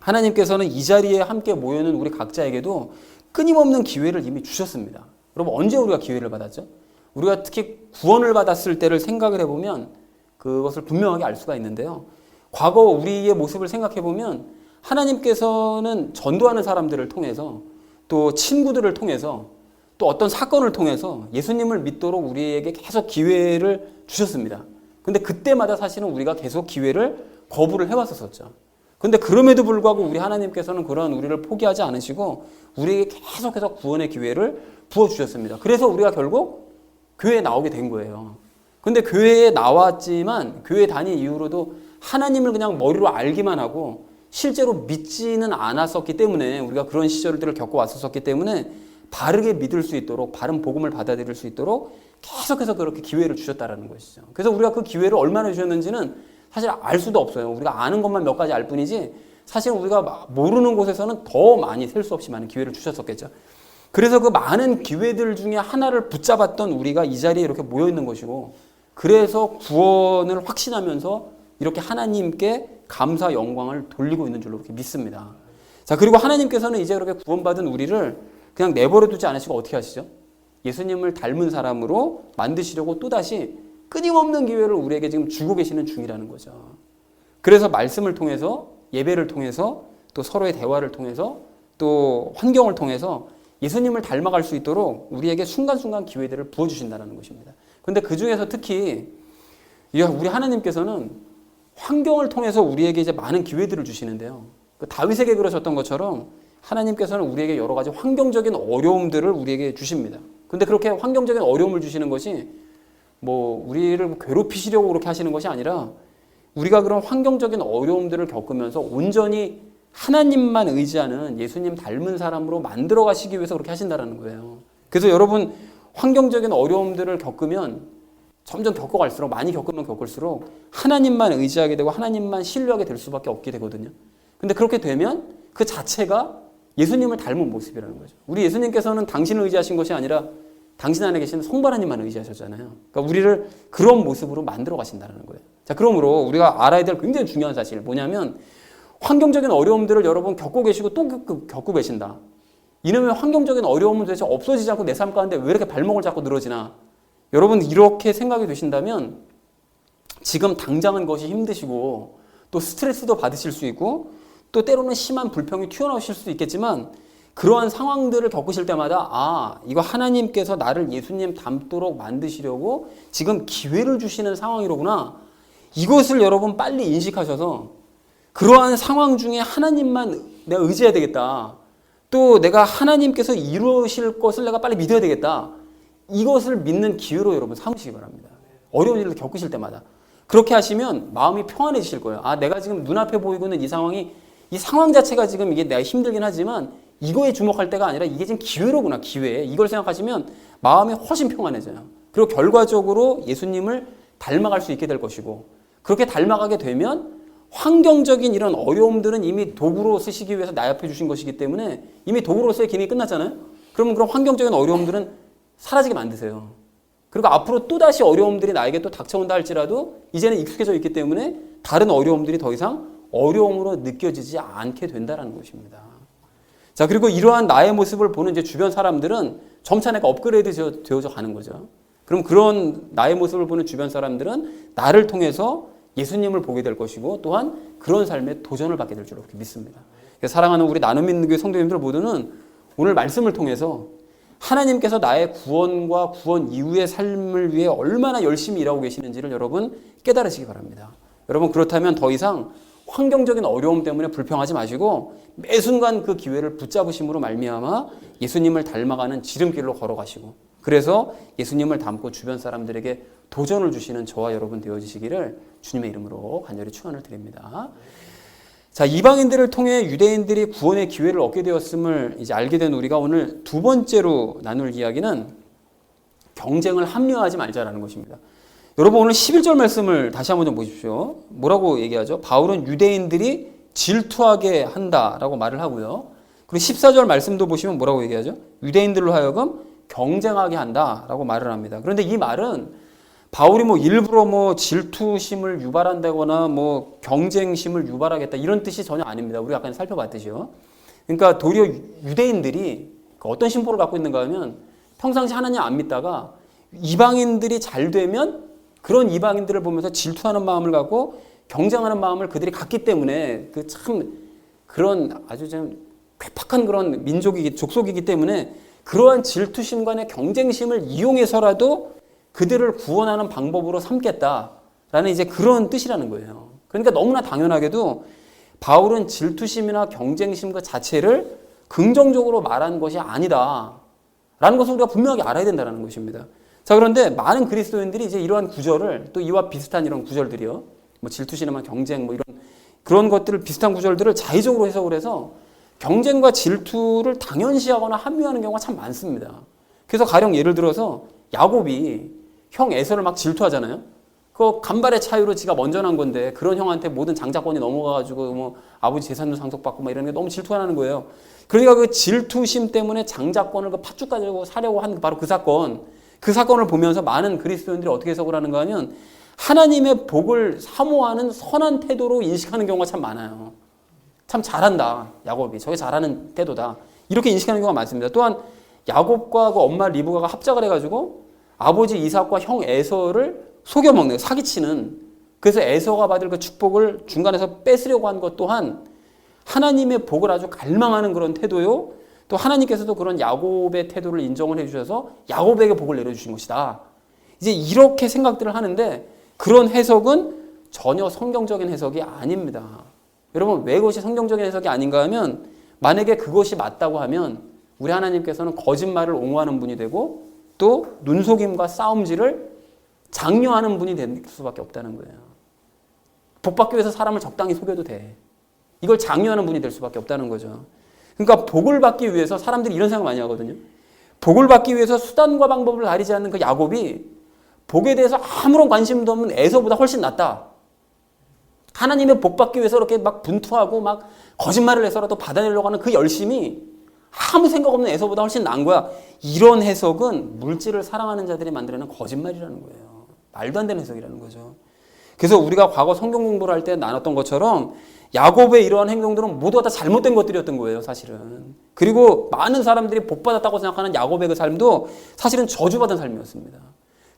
하나님께서는 이 자리에 함께 모여있는 우리 각자에게도 끊임없는 기회를 이미 주셨습니다. 여러분, 언제 우리가 기회를 받았죠? 우리가 특히 구원을 받았을 때를 생각을 해보면 그것을 분명하게 알 수가 있는데요. 과거 우리의 모습을 생각해보면 하나님께서는 전도하는 사람들을 통해서, 또 친구들을 통해서, 또 어떤 사건을 통해서 예수님을 믿도록 우리에게 계속 기회를 주셨습니다. 근데 그때마다 사실은 우리가 계속 기회를 거부를 해왔었죠. 근데 그럼에도 불구하고 우리 하나님께서는 그런 우리를 포기하지 않으시고 우리에게 계속해서 구원의 기회를 부어주셨습니다. 그래서 우리가 결국 교회에 나오게 된 거예요. 근데 교회에 나왔지만 교회 다닌 이후로도 하나님을 그냥 머리로 알기만 하고 실제로 믿지는 않았었기 때문에, 우리가 그런 시절들을 겪어왔었기 때문에 바르게 믿을 수 있도록, 바른 복음을 받아들일 수 있도록 계속해서 그렇게 기회를 주셨다는 것이죠. 그래서 우리가 그 기회를 얼마나 주셨는지는 사실 알 수도 없어요. 우리가 아는 것만 몇 가지 알 뿐이지 사실 우리가 모르는 곳에서는 더 많이 셀 수 없이 많은 기회를 주셨었겠죠. 그래서 그 많은 기회들 중에 하나를 붙잡았던 우리가 이 자리에 이렇게 모여 있는 것이고, 그래서 구원을 확신하면서 이렇게 하나님께 감사 영광을 돌리고 있는 줄로 이렇게 믿습니다. 자, 그리고 하나님께서는 이제 그렇게 구원받은 우리를 그냥 내버려 두지 않으시고 어떻게 하시죠? 예수님을 닮은 사람으로 만드시려고 또다시 끊임없는 기회를 우리에게 지금 주고 계시는 중이라는 거죠. 그래서 말씀을 통해서, 예배를 통해서, 또 서로의 대화를 통해서, 또 환경을 통해서 예수님을 닮아갈 수 있도록 우리에게 순간순간 기회들을 부어주신다는 것입니다. 그런데 그 중에서 특히 우리 하나님께서는 환경을 통해서 우리에게 이제 많은 기회들을 주시는데요. 다윗에게 그러셨던 것처럼 하나님께서는 우리에게 여러 가지 환경적인 어려움들을 우리에게 주십니다. 근데 그렇게 환경적인 어려움을 주시는 것이 뭐 우리를 괴롭히시려고 그렇게 하시는 것이 아니라, 우리가 그런 환경적인 어려움들을 겪으면서 온전히 하나님만 의지하는 예수님 닮은 사람으로 만들어 가시기 위해서 그렇게 하신다는 거예요. 그래서 여러분, 환경적인 어려움들을 겪으면 점점 겪어갈수록, 많이 겪으면 겪을수록 하나님만 의지하게 되고 하나님만 신뢰하게 될 수밖에 없게 되거든요. 근데 그렇게 되면 그 자체가 예수님을 닮은 모습이라는 거죠. 우리 예수님께서는 당신을 의지하신 것이 아니라 당신 안에 계시는 성부 하나님만 의지하셨잖아요. 그러니까 우리를 그런 모습으로 만들어 가신다는 거예요. 자, 그러므로 우리가 알아야 될 굉장히 중요한 사실 뭐냐면, 환경적인 어려움들을 여러분 겪고 계시고 또 겪고 계신다. 이놈의 환경적인 어려움은 도대체 없어지지 않고 내 삶 가운데 왜 이렇게 발목을 잡고 늘어지나? 여러분, 이렇게 생각이 되신다면 지금 당장은 것이 힘드시고 또 스트레스도 받으실 수 있고 또 때로는 심한 불평이 튀어나오실 수도 있겠지만, 그러한 상황들을 겪으실 때마다 이거 하나님께서 나를 예수님 닮도록 만드시려고 지금 기회를 주시는 상황이로구나. 이것을 여러분 빨리 인식하셔서 그러한 상황 중에 하나님만 내가 의지해야 되겠다. 또 내가 하나님께서 이루실 것을 내가 빨리 믿어야 되겠다. 이것을 믿는 기회로 여러분 삼으시기 바랍니다. 어려운 일을 겪으실 때마다. 그렇게 하시면 마음이 평안해지실 거예요. 아, 내가 지금 눈앞에 보이고 있는 이 상황이, 이 상황 자체가 지금 이게 내가 힘들긴 하지만 이거에 주목할 때가 아니라 이게 지금 기회로구나, 기회. 이걸 생각하시면 마음이 훨씬 평안해져요. 그리고 결과적으로 예수님을 닮아갈 수 있게 될 것이고, 그렇게 닮아가게 되면 환경적인 이런 어려움들은 이미 도구로 쓰시기 위해서 나협해 주신 것이기 때문에 이미 도구로서의 기능이 끝났잖아요. 그러면 그런 환경적인 어려움들은 사라지게 만드세요. 그리고 앞으로 또다시 어려움들이 나에게 또 닥쳐온다 할지라도 이제는 익숙해져 있기 때문에 다른 어려움들이 더 이상 어려움으로 느껴지지 않게 된다는 것입니다. 자, 그리고 이러한 나의 모습을 보는 이제 주변 사람들은 점차 내가 업그레이드 되어져 가는 거죠. 그럼 그런 나의 모습을 보는 주변 사람들은 나를 통해서 예수님을 보게 될 것이고 또한 그런 삶에 도전을 받게 될 줄로 믿습니다. 사랑하는 우리 나눔 믿는 교회 성도님들 모두는 오늘 말씀을 통해서 하나님께서 나의 구원과 구원 이후의 삶을 위해 얼마나 열심히 일하고 계시는지를 여러분 깨달으시기 바랍니다. 여러분 그렇다면 더 이상 환경적인 어려움 때문에 불평하지 마시고 매 순간 그 기회를 붙잡으심으로 말미암아 예수님을 닮아가는 지름길로 걸어가시고 그래서 예수님을 닮고 주변 사람들에게 도전을 주시는 저와 여러분 되어지시기를 주님의 이름으로 간절히 축원을 드립니다. 자, 이방인들을 통해 유대인들이 구원의 기회를 얻게 되었음을 이제 알게 된 우리가 오늘 두 번째로 나눌 이야기는 경쟁을 합리화하지 말자라는 것입니다. 여러분 오늘 11절 말씀을 다시 한번 좀 보십시오. 뭐라고 얘기하죠? 바울은 유대인들이 질투하게 한다라고 말을 하고요. 그리고 14절 말씀도 보시면 뭐라고 얘기하죠? 유대인들로 하여금 경쟁하게 한다라고 말을 합니다. 그런데 이 말은 바울이 일부러 질투심을 유발한다거나 경쟁심을 유발하겠다 이런 뜻이 전혀 아닙니다. 우리가 아까 살펴봤듯이요. 그러니까 도리어 유대인들이 어떤 심보를 갖고 있는가 하면 평상시 하나님 안 믿다가 이방인들이 잘 되면 그런 이방인들을 보면서 질투하는 마음을 갖고 경쟁하는 마음을 그들이 갖기 때문에 그런 아주 좀 괴팍한 그런 족속이기 때문에 그러한 질투심과 경쟁심을 이용해서라도 그들을 구원하는 방법으로 삼겠다라는 이제 그런 뜻이라는 거예요. 그러니까 너무나 당연하게도 바울은 질투심이나 경쟁심 그 자체를 긍정적으로 말한 것이 아니다라는 것을 우리가 분명하게 알아야 된다는 것입니다. 자, 그런데 많은 그리스도인들이 이제 이러한 구절을 또 이와 비슷한 이런 구절들이요. 질투심이나 경쟁 이런 그런 것들을 비슷한 구절들을 자의적으로 해석을 해서 경쟁과 질투를 당연시하거나 합리화하는 경우가 참 많습니다. 그래서 가령 예를 들어서 야곱이 형 에서를 막 질투하잖아요. 그 간발의 차이로 지가 먼저 난 건데 그런 형한테 모든 장자권이 넘어가가지고 아버지 재산도 상속받고 이런 게 너무 질투가 나는 거예요. 그러니까 그 질투심 때문에 장자권을 팥죽 가지고 사려고 한 바로 그 사건을 보면서 많은 그리스도인들이 어떻게 해석을 하는가 하면 하나님의 복을 사모하는 선한 태도로 인식하는 경우가 참 많아요. 참 잘한다 야곱이 저게 잘하는 태도다 이렇게 인식하는 경우가 많습니다. 또한 야곱과 그 엄마 리브가가 합작을 해가지고 아버지 이삭과 형 에서를 속여먹는 사기치는 그래서 에서가 받을 그 축복을 중간에서 뺏으려고 한 것 또한 하나님의 복을 아주 갈망하는 그런 태도요. 또 하나님께서도 그런 야곱의 태도를 인정을 해주셔서 야곱에게 복을 내려주신 것이다. 이제 이렇게 생각들을 하는데 그런 해석은 전혀 성경적인 해석이 아닙니다. 여러분 왜 그것이 성경적인 해석이 아닌가 하면 만약에 그것이 맞다고 하면 우리 하나님께서는 거짓말을 옹호하는 분이 되고 또 눈속임과 싸움질을 장려하는 분이 될 수밖에 없다는 거예요. 복받기 위해서 사람을 적당히 속여도 돼. 이걸 장려하는 분이 될 수밖에 없다는 거죠. 그러니까 복을 받기 위해서 사람들이 이런 생각 많이 하거든요. 복을 받기 위해서 수단과 방법을 가리지 않는 그 야곱이 복에 대해서 아무런 관심도 없는 에서보다 훨씬 낫다. 하나님의 복 받기 위해서 이렇게 막 분투하고 막 거짓말을 해서라도 받아내려고 하는 그 열심이 아무 생각 없는 에서보다 훨씬 나은 거야. 이런 해석은 물질을 사랑하는 자들이 만들어내는 거짓말이라는 거예요. 말도 안 되는 해석이라는 거죠. 그래서 우리가 과거 성경 공부를 할 때 나눴던 것처럼 야곱의 이러한 행동들은 모두가 다 잘못된 것들이었던 거예요, 사실은. 그리고 많은 사람들이 복받았다고 생각하는 야곱의 그 삶도 사실은 저주받은 삶이었습니다.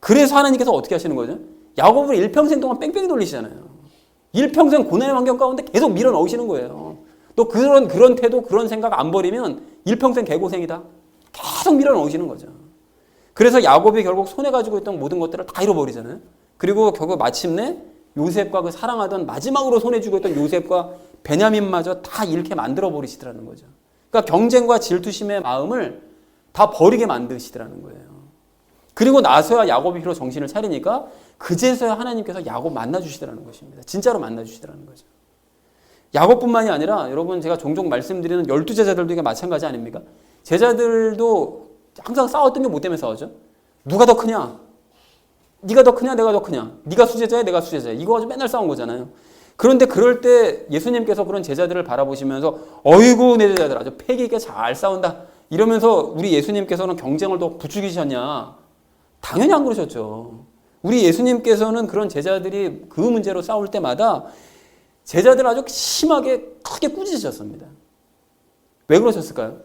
그래서 하나님께서 어떻게 하시는 거죠? 야곱을 일평생 동안 뺑뺑이 돌리시잖아요. 일평생 고난의 환경 가운데 계속 밀어 넣으시는 거예요. 또 그런 태도, 그런 생각 안 버리면 일평생 개고생이다. 계속 밀어 넣으시는 거죠. 그래서 야곱이 결국 손에 가지고 있던 모든 것들을 다 잃어버리잖아요. 그리고 결국 마침내 요셉과 그 사랑하던 마지막으로 손에 쥐고 있던 요셉과 베냐민마저 다 잃게 만들어 버리시더라는 거죠. 그러니까 경쟁과 질투심의 마음을 다 버리게 만드시더라는 거예요. 그리고 나서야 야곱이 비로 정신을 차리니까 그제서야 하나님께서 야곱 만나주시더라는 것입니다. 진짜로 만나주시더라는 거죠. 야곱뿐만이 아니라 여러분 제가 종종 말씀드리는 12제자들도 이게 마찬가지 아닙니까? 제자들도 항상 싸웠던 게 뭐 때문에 싸우죠? 누가 더 크냐? 네가 더 크냐? 내가 더 크냐? 네가 수제자야? 내가 수제자야? 이거 가지고 맨날 싸운 거잖아요. 그런데 그럴 때 예수님께서 그런 제자들을 바라보시면서 어이구 내 제자들 아주 패기 있게 잘 싸운다 이러면서 우리 예수님께서는 경쟁을 더 부추기셨냐? 당연히 안 그러셨죠. 우리 예수님께서는 그런 제자들이 그 문제로 싸울 때마다 제자들을 아주 심하게 크게 꾸짖으셨습니다. 왜 그러셨을까요?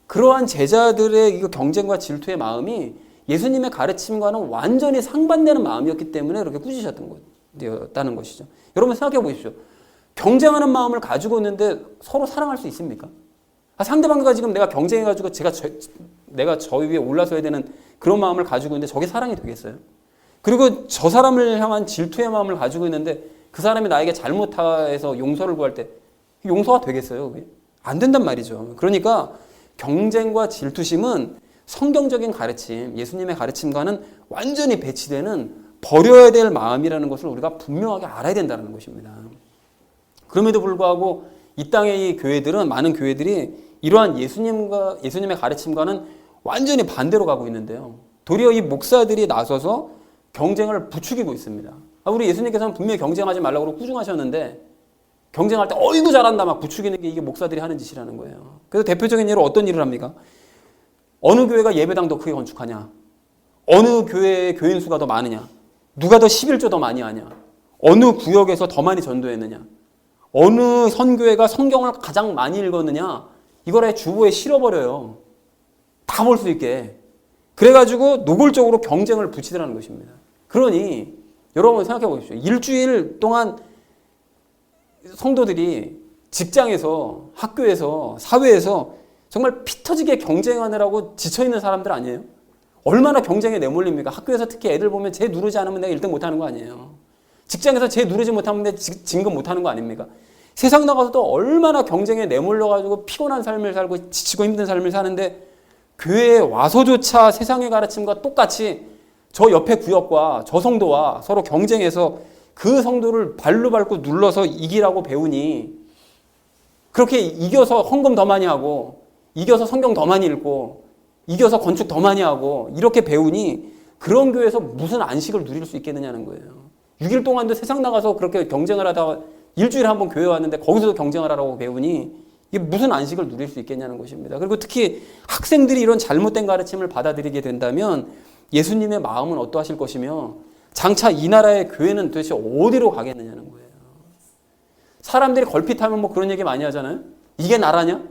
그러한 제자들의 이 경쟁과 질투의 마음이 예수님의 가르침과는 완전히 상반되는 마음이었기 때문에 그렇게 꾸짖으셨던 거였다는 것이죠. 여러분 생각해 보십시오. 경쟁하는 마음을 가지고 있는데 서로 사랑할 수 있습니까? 상대방과 지금 내가 경쟁해가지고 내가 저 위에 올라서야 되는 그런 마음을 가지고 있는데 저게 사랑이 되겠어요? 그리고 저 사람을 향한 질투의 마음을 가지고 있는데 그 사람이 나에게 잘못해서 용서를 구할 때 용서가 되겠어요? 그게? 안 된단 말이죠. 그러니까 경쟁과 질투심은 성경적인 가르침, 예수님의 가르침과는 완전히 배치되는 버려야 될 마음이라는 것을 우리가 분명하게 알아야 된다는 것입니다. 그럼에도 불구하고 이 땅의 이 교회들은, 많은 교회들이 이러한 예수님의 가르침과는 완전히 반대로 가고 있는데요. 도리어 이 목사들이 나서서 경쟁을 부추기고 있습니다. 우리 예수님께서는 분명히 경쟁하지 말라고 꾸중하셨는데 경쟁할 때 어이구 잘한다 막 부추기는 게 이게 목사들이 하는 짓이라는 거예요. 그래서 대표적인 예로 어떤 일을 합니까? 어느 교회가 예배당 더 크게 건축하냐? 어느 교회의 교인 수가 더 많으냐? 누가 더 11조 더 많이 하냐? 어느 구역에서 더 많이 전도했느냐? 어느 선교회가 성경을 가장 많이 읽었느냐? 이걸 아예 주보에 실어버려요. 다 볼 수 있게. 그래가지고 노골적으로 경쟁을 붙이더라는 것입니다. 그러니 여러분 생각해 보십시오. 일주일 동안 성도들이 직장에서, 학교에서, 사회에서 정말 피 터지게 경쟁하느라고 지쳐있는 사람들 아니에요? 얼마나 경쟁에 내몰립니까? 학교에서 특히 애들 보면 쟤 누르지 않으면 내가 1등 못하는 거 아니에요? 직장에서 쟤 누르지 못하면 내가 진급 못하는 거 아닙니까? 세상 나가서도 얼마나 경쟁에 내몰려가지고 피곤한 삶을 살고 지치고 힘든 삶을 사는데 교회에 와서조차 세상의 가르침과 똑같이 저 옆에 구역과 저 성도와 서로 경쟁해서 그 성도를 발로 밟고 눌러서 이기라고 배우니 그렇게 이겨서 헌금 더 많이 하고 이겨서 성경 더 많이 읽고 이겨서 건축 더 많이 하고 이렇게 배우니 그런 교회에서 무슨 안식을 누릴 수 있겠느냐는 거예요. 6일 동안도 세상 나가서 그렇게 경쟁을 하다가 일주일에 한 번 교회 왔는데 거기서도 경쟁을 하라고 배우니 이게 무슨 안식을 누릴 수 있겠냐는 것입니다. 그리고 특히 학생들이 이런 잘못된 가르침을 받아들이게 된다면 예수님의 마음은 어떠하실 것이며 장차 이 나라의 교회는 도대체 어디로 가겠느냐는 거예요. 사람들이 걸핏하면 뭐 그런 얘기 많이 하잖아요. 이게 나라냐?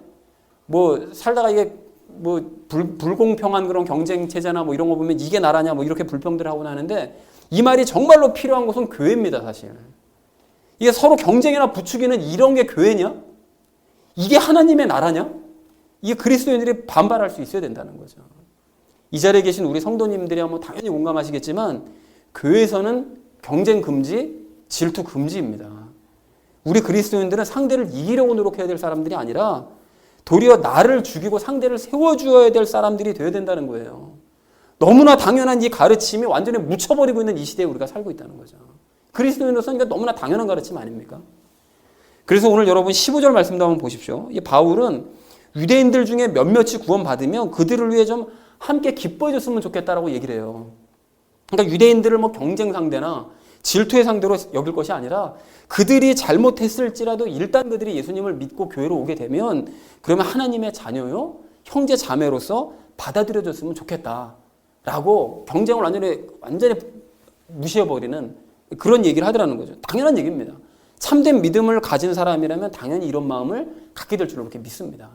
뭐 살다가 이게 뭐 불공평한 그런 경쟁 체제나 뭐 이런 거 보면 이게 나라냐 뭐 이렇게 불평들 하곤 하는데 이 말이 정말로 필요한 것은 교회입니다, 사실. 이게 서로 경쟁이나 부추기는 이런 게 교회냐? 이게 하나님의 나라냐? 이게 그리스도인들이 반발할 수 있어야 된다는 거죠. 이 자리에 계신 우리 성도님들이야 뭐 당연히 공감하시겠지만 교회에서는 경쟁 금지, 질투 금지입니다. 우리 그리스도인들은 상대를 이기려고 노력해야 될 사람들이 아니라 도리어 나를 죽이고 상대를 세워주어야 될 사람들이 되어야 된다는 거예요. 너무나 당연한 이 가르침이 완전히 묻혀버리고 있는 이 시대에 우리가 살고 있다는 거죠. 그리스도인으로서는 이게 너무나 당연한 가르침 아닙니까? 그래서 오늘 여러분 15절 말씀도 한번 보십시오. 이 바울은 유대인들 중에 몇몇이 구원받으면 그들을 위해 좀 함께 기뻐해 줬으면 좋겠다라고 얘기를 해요. 그러니까 유대인들을 뭐 경쟁 상대나 질투의 상대로 여길 것이 아니라 그들이 잘못했을지라도 일단 그들이 예수님을 믿고 교회로 오게 되면 그러면 하나님의 자녀요, 형제 자매로서 받아들여줬으면 좋겠다라고 경쟁을 완전히 무시해버리는 그런 얘기를 하더라는 거죠. 당연한 얘기입니다. 참된 믿음을 가진 사람이라면 당연히 이런 마음을 갖게 될 줄로 그렇게 믿습니다.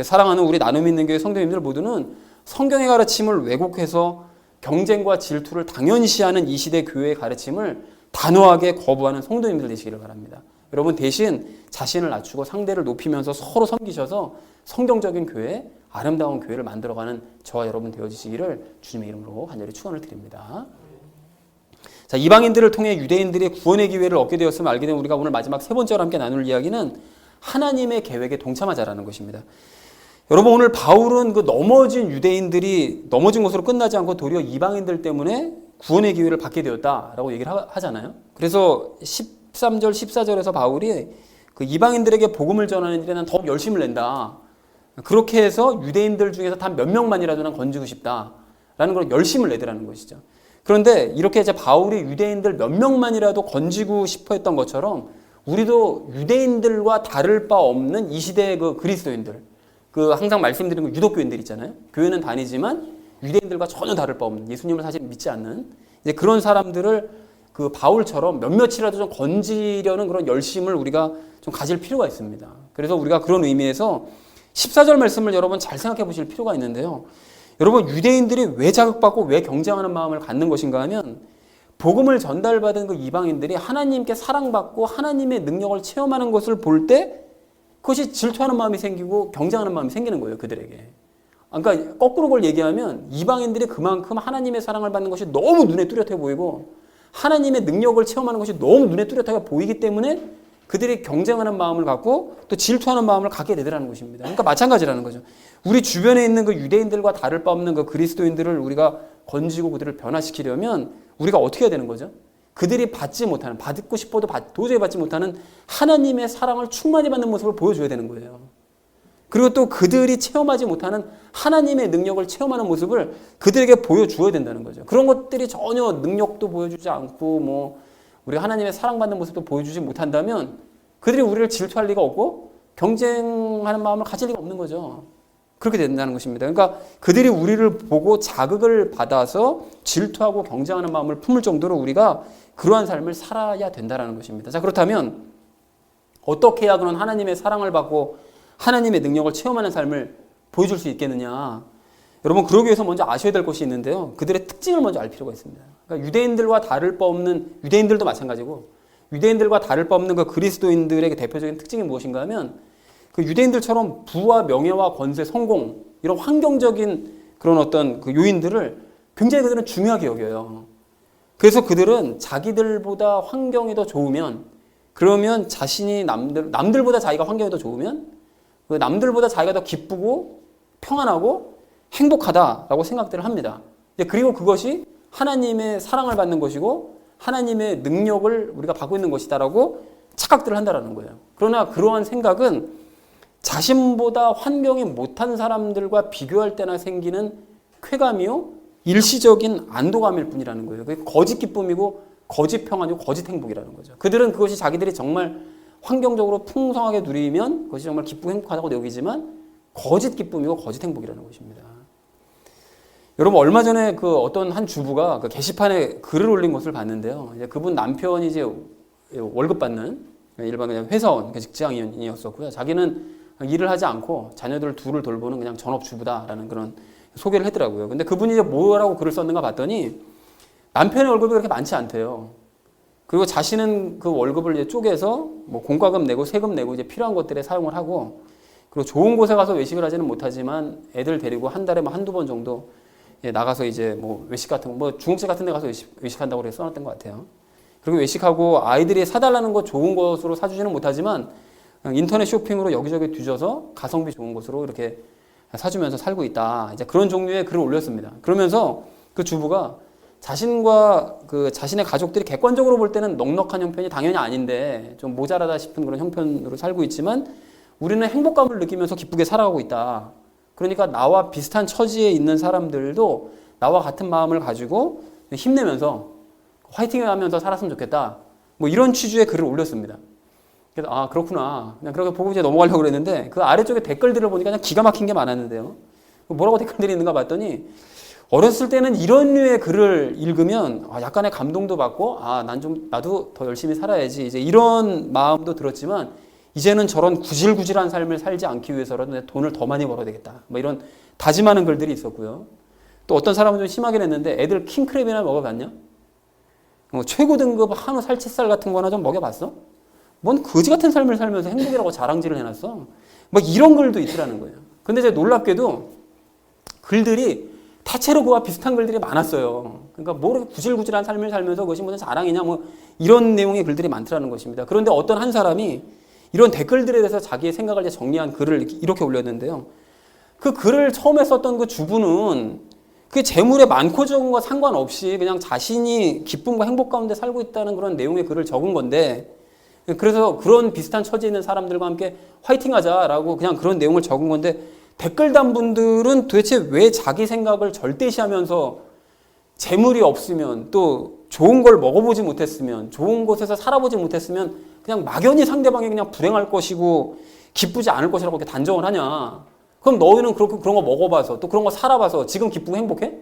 사랑하는 우리 나눔 있는 교회 성도님들 모두는 성경의 가르침을 왜곡해서 경쟁과 질투를 당연시하는 이 시대 교회의 가르침을 단호하게 거부하는 성도님들 되시기를 바랍니다. 여러분 대신 자신을 낮추고 상대를 높이면서 서로 섬기셔서 성경적인 교회, 아름다운 교회를 만들어가는 저와 여러분 되어주시기를 주님의 이름으로 간절히 축원을 드립니다. 자, 이방인들을 통해 유대인들이 구원의 기회를 얻게 되었음을 알게 된 우리가 오늘 마지막 세 번째로 함께 나눌 이야기는 하나님의 계획에 동참하자라는 것입니다. 여러분, 오늘 바울은 그 넘어진 유대인들이 넘어진 것으로 끝나지 않고 도리어 이방인들 때문에 구원의 기회를 받게 되었다라고 얘기를 하잖아요. 그래서 13절, 14절에서 바울이 그 이방인들에게 복음을 전하는 일에 난 더욱 열심을 낸다. 그렇게 해서 유대인들 중에서 단 몇 명만이라도 난 건지고 싶다라는 걸 열심을 내더라는 것이죠. 그런데 이렇게 이제 바울이 유대인들 몇 명만이라도 건지고 싶어 했던 것처럼 우리도 유대인들과 다를 바 없는 이 시대의 그 그리스도인들, 그 항상 말씀드리는 그 유독교인들 있잖아요. 교회는 다니지만 유대인들과 전혀 다를 바 없는, 예수님을 사실 믿지 않는 이제 그런 사람들을 그 바울처럼 몇몇이라도 좀 건지려는 그런 열심을 우리가 좀 가질 필요가 있습니다. 그래서 우리가 그런 의미에서 14절 말씀을 여러분 잘 생각해 보실 필요가 있는데요. 여러분, 유대인들이 왜 자극받고 왜 경쟁하는 마음을 갖는 것인가 하면 복음을 전달받은 그 이방인들이 하나님께 사랑받고 하나님의 능력을 체험하는 것을 볼 때 그것이 질투하는 마음이 생기고 경쟁하는 마음이 생기는 거예요, 그들에게. 그러니까 거꾸로 그걸 얘기하면 이방인들이 그만큼 하나님의 사랑을 받는 것이 너무 눈에 뚜렷해 보이고 하나님의 능력을 체험하는 것이 너무 눈에 뚜렷하게 보이기 때문에 그들이 경쟁하는 마음을 갖고 또 질투하는 마음을 갖게 되더라는 것입니다. 그러니까 마찬가지라는 거죠. 우리 주변에 있는 그 유대인들과 다를 바 없는 그 그리스도인들을 우리가 건지고 그들을 변화시키려면 우리가 어떻게 해야 되는 거죠? 그들이 받지 못하는, 받고 싶어도 도저히 받지 못하는 하나님의 사랑을 충만히 받는 모습을 보여줘야 되는 거예요. 그리고 또 그들이 체험하지 못하는 하나님의 능력을 체험하는 모습을 그들에게 보여주어야 된다는 거죠. 그런 것들이 전혀 능력도 보여주지 않고 뭐 우리가 하나님의 사랑받는 모습도 보여주지 못한다면 그들이 우리를 질투할 리가 없고 경쟁하는 마음을 가질 리가 없는 거죠. 그렇게 된다는 것입니다. 그러니까 그들이 우리를 보고 자극을 받아서 질투하고 경쟁하는 마음을 품을 정도로 우리가 그러한 삶을 살아야 된다는 것입니다. 자, 그렇다면 어떻게 해야 그런 하나님의 사랑을 받고 하나님의 능력을 체험하는 삶을 보여줄 수 있겠느냐. 여러분, 그러기 위해서 먼저 아셔야 될 것이 있는데요. 그들의 특징을 먼저 알 필요가 있습니다. 그러니까 유대인들과 다를 바 없는, 유대인들도 마찬가지고 유대인들과 다를 바 없는 그 그리스도인들의 대표적인 특징이 무엇인가 하면 그 유대인들처럼 부와 명예와 권세, 성공 이런 환경적인 그런 어떤 그 요인들을 굉장히 그들은 중요하게 여겨요. 그래서 그들은 자기들보다 환경이 더 좋으면 그러면 자신이 남들보다 자기가 환경이 더 좋으면 그 남들보다 자기가 더 기쁘고 평안하고 행복하다라고 생각들을 합니다. 그리고 그것이 하나님의 사랑을 받는 것이고 하나님의 능력을 우리가 받고 있는 것이다라고 착각들을 한다는 거예요. 그러나 그러한 생각은 자신보다 환경이 못한 사람들과 비교할 때나 생기는 쾌감이요 일시적인 안도감일 뿐이라는 거예요. 그게 거짓 기쁨이고 거짓 평안이고 거짓 행복이라는 거죠. 그들은 그것이 자기들이 정말 환경적으로 풍성하게 누리면 그것이 정말 기쁘고 행복하다고 여기지만 거짓 기쁨이고 거짓 행복이라는 것입니다. 여러분, 얼마 전에 그 어떤 한 주부가 그 게시판에 글을 올린 것을 봤는데요. 이제 그분 남편이 이제 월급 받는 일반 그냥 회사원, 직장인이었었고요. 자기는 일을 하지 않고 자녀들 둘을 돌보는 그냥 전업주부다라는 그런 소개를 했더라고요. 근데 그분이 이제 뭐라고 글을 썼는가 봤더니 남편의 월급이 그렇게 많지 않대요. 그리고 자신은 그 월급을 이제 쪼개서 뭐 공과금 내고 세금 내고 이제 필요한 것들에 사용을 하고 그리고 좋은 곳에 가서 외식을 하지는 못하지만 애들 데리고 한 달에 뭐 한두 번 정도 나가서 이제 뭐 외식 같은 거, 뭐 중국집 같은 데 가서 외식한다고 그래서 써놨던 것 같아요. 그리고 외식하고 아이들이 사달라는 거 좋은 것으로 사주지는 못하지만 인터넷 쇼핑으로 여기저기 뒤져서 가성비 좋은 것으로 이렇게 사주면서 살고 있다. 이제 그런 종류의 글을 올렸습니다. 그러면서 그 주부가 자신과 그 자신의 가족들이 객관적으로 볼 때는 넉넉한 형편이 당연히 아닌데 좀 모자라다 싶은 그런 형편으로 살고 있지만 우리는 행복감을 느끼면서 기쁘게 살아가고 있다. 그러니까 나와 비슷한 처지에 있는 사람들도 나와 같은 마음을 가지고 힘내면서 화이팅 하면서 살았으면 좋겠다. 뭐 이런 취지의 글을 올렸습니다. 그래서 아, 그렇구나. 그냥 그렇게 보고 이제 넘어가려고 그랬는데 그 아래쪽에 댓글들을 보니까 그냥 기가 막힌 게 많았는데요. 뭐라고 댓글들이 있는가 봤더니 어렸을 때는 이런 류의 글을 읽으면 약간의 감동도 받고 나도 더 열심히 살아야지 이제 이런 마음도 들었지만 이제는 저런 구질구질한 삶을 살지 않기 위해서라도 내 돈을 더 많이 벌어야 되겠다. 뭐 이런 다짐하는 글들이 있었고요. 또 어떤 사람은 좀 심하긴 했는데 애들 킹크랩이나 먹어봤냐? 최고 등급 한우 살치살 같은 거나 좀 먹여봤어? 뭔 거지 같은 삶을 살면서 행복이라고 자랑질을 해놨어. 막 이런 글도 있더라는 거예요. 근데 이제 놀랍게도 글들이 대체로 그와 비슷한 글들이 많았어요. 그러니까 뭐 구질구질한 삶을 살면서 그것이 무슨 자랑이냐 뭐 이런 내용의 글들이 많더라는 것입니다. 그런데 어떤 한 사람이 이런 댓글들에 대해서 자기의 생각을 이제 정리한 글을 이렇게 올렸는데요. 그 글을 처음에 썼던 그 주부는 그 재물의 많고 적은 거 상관없이 그냥 자신이 기쁨과 행복 가운데 살고 있다는 그런 내용의 글을 적은 건데, 그래서 그런 비슷한 처지에 있는 사람들과 함께 화이팅하자라고 그냥 그런 내용을 적은 건데, 댓글 단 분들은 도대체 왜 자기 생각을 절대시하면서 재물이 없으면 또 좋은 걸 먹어보지 못했으면 좋은 곳에서 살아보지 못했으면 그냥 막연히 상대방이 그냥 불행할 것이고 기쁘지 않을 것이라고 이렇게 단정을 하냐. 그럼 너희는 그런 거 먹어봐서 또 그런 거 살아봐서 지금 기쁘고 행복해?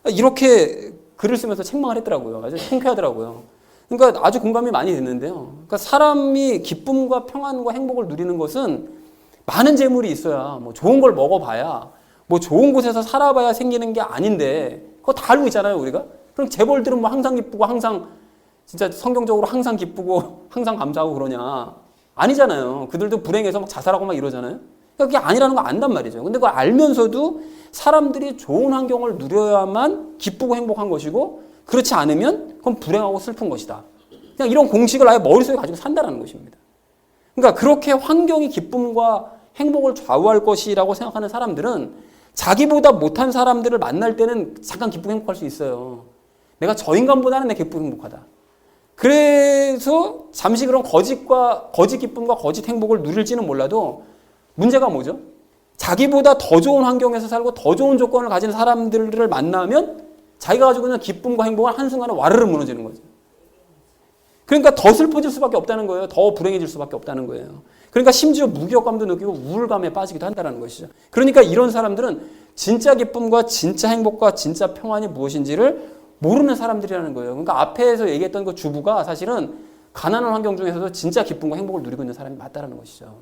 이렇게 글을 쓰면서 책망을 했더라고요. 아주 통쾌하더라고요. 그러니까 아주 공감이 많이 됐는데요. 그러니까 사람이 기쁨과 평안과 행복을 누리는 것은 많은 재물이 있어야 뭐 좋은 걸 먹어봐야 뭐 좋은 곳에서 살아봐야 생기는 게 아닌데 그거 다 알고 있잖아요, 우리가. 그럼 재벌들은 뭐 항상 기쁘고 항상 진짜 성경적으로 항상 기쁘고 항상 감사하고 그러냐? 아니잖아요. 그들도 불행해서 막 자살하고 막 이러잖아요. 그러니까 그게 아니라는 거 안단 말이죠. 근데 그걸 알면서도 사람들이 좋은 환경을 누려야만 기쁘고 행복한 것이고 그렇지 않으면 그건 불행하고 슬픈 것이다. 그냥 이런 공식을 아예 머릿속에 가지고 산다는 것입니다. 그러니까 그렇게 환경이 기쁨과 행복을 좌우할 것이라고 생각하는 사람들은 자기보다 못한 사람들을 만날 때는 잠깐 기쁘고 행복할 수 있어요. 내가 저 인간보다는 내 기쁘고 행복하다. 그래서 잠시 그런 거짓 기쁨과 거짓 행복을 누릴지는 몰라도 문제가 뭐죠? 자기보다 더 좋은 환경에서 살고 더 좋은 조건을 가진 사람들을 만나면 자기가 가지고 있는 기쁨과 행복은 한순간에 와르르 무너지는 거죠. 그러니까 더 슬퍼질 수밖에 없다는 거예요. 더 불행해질 수밖에 없다는 거예요. 그러니까 심지어 무기력감도 느끼고 우울감에 빠지기도 한다는 것이죠. 그러니까 이런 사람들은 진짜 기쁨과 진짜 행복과 진짜 평안이 무엇인지를 모르는 사람들이라는 거예요. 그러니까 앞에서 얘기했던 그 주부가 사실은 가난한 환경 중에서도 진짜 기쁨과 행복을 누리고 있는 사람이 맞다라는 것이죠.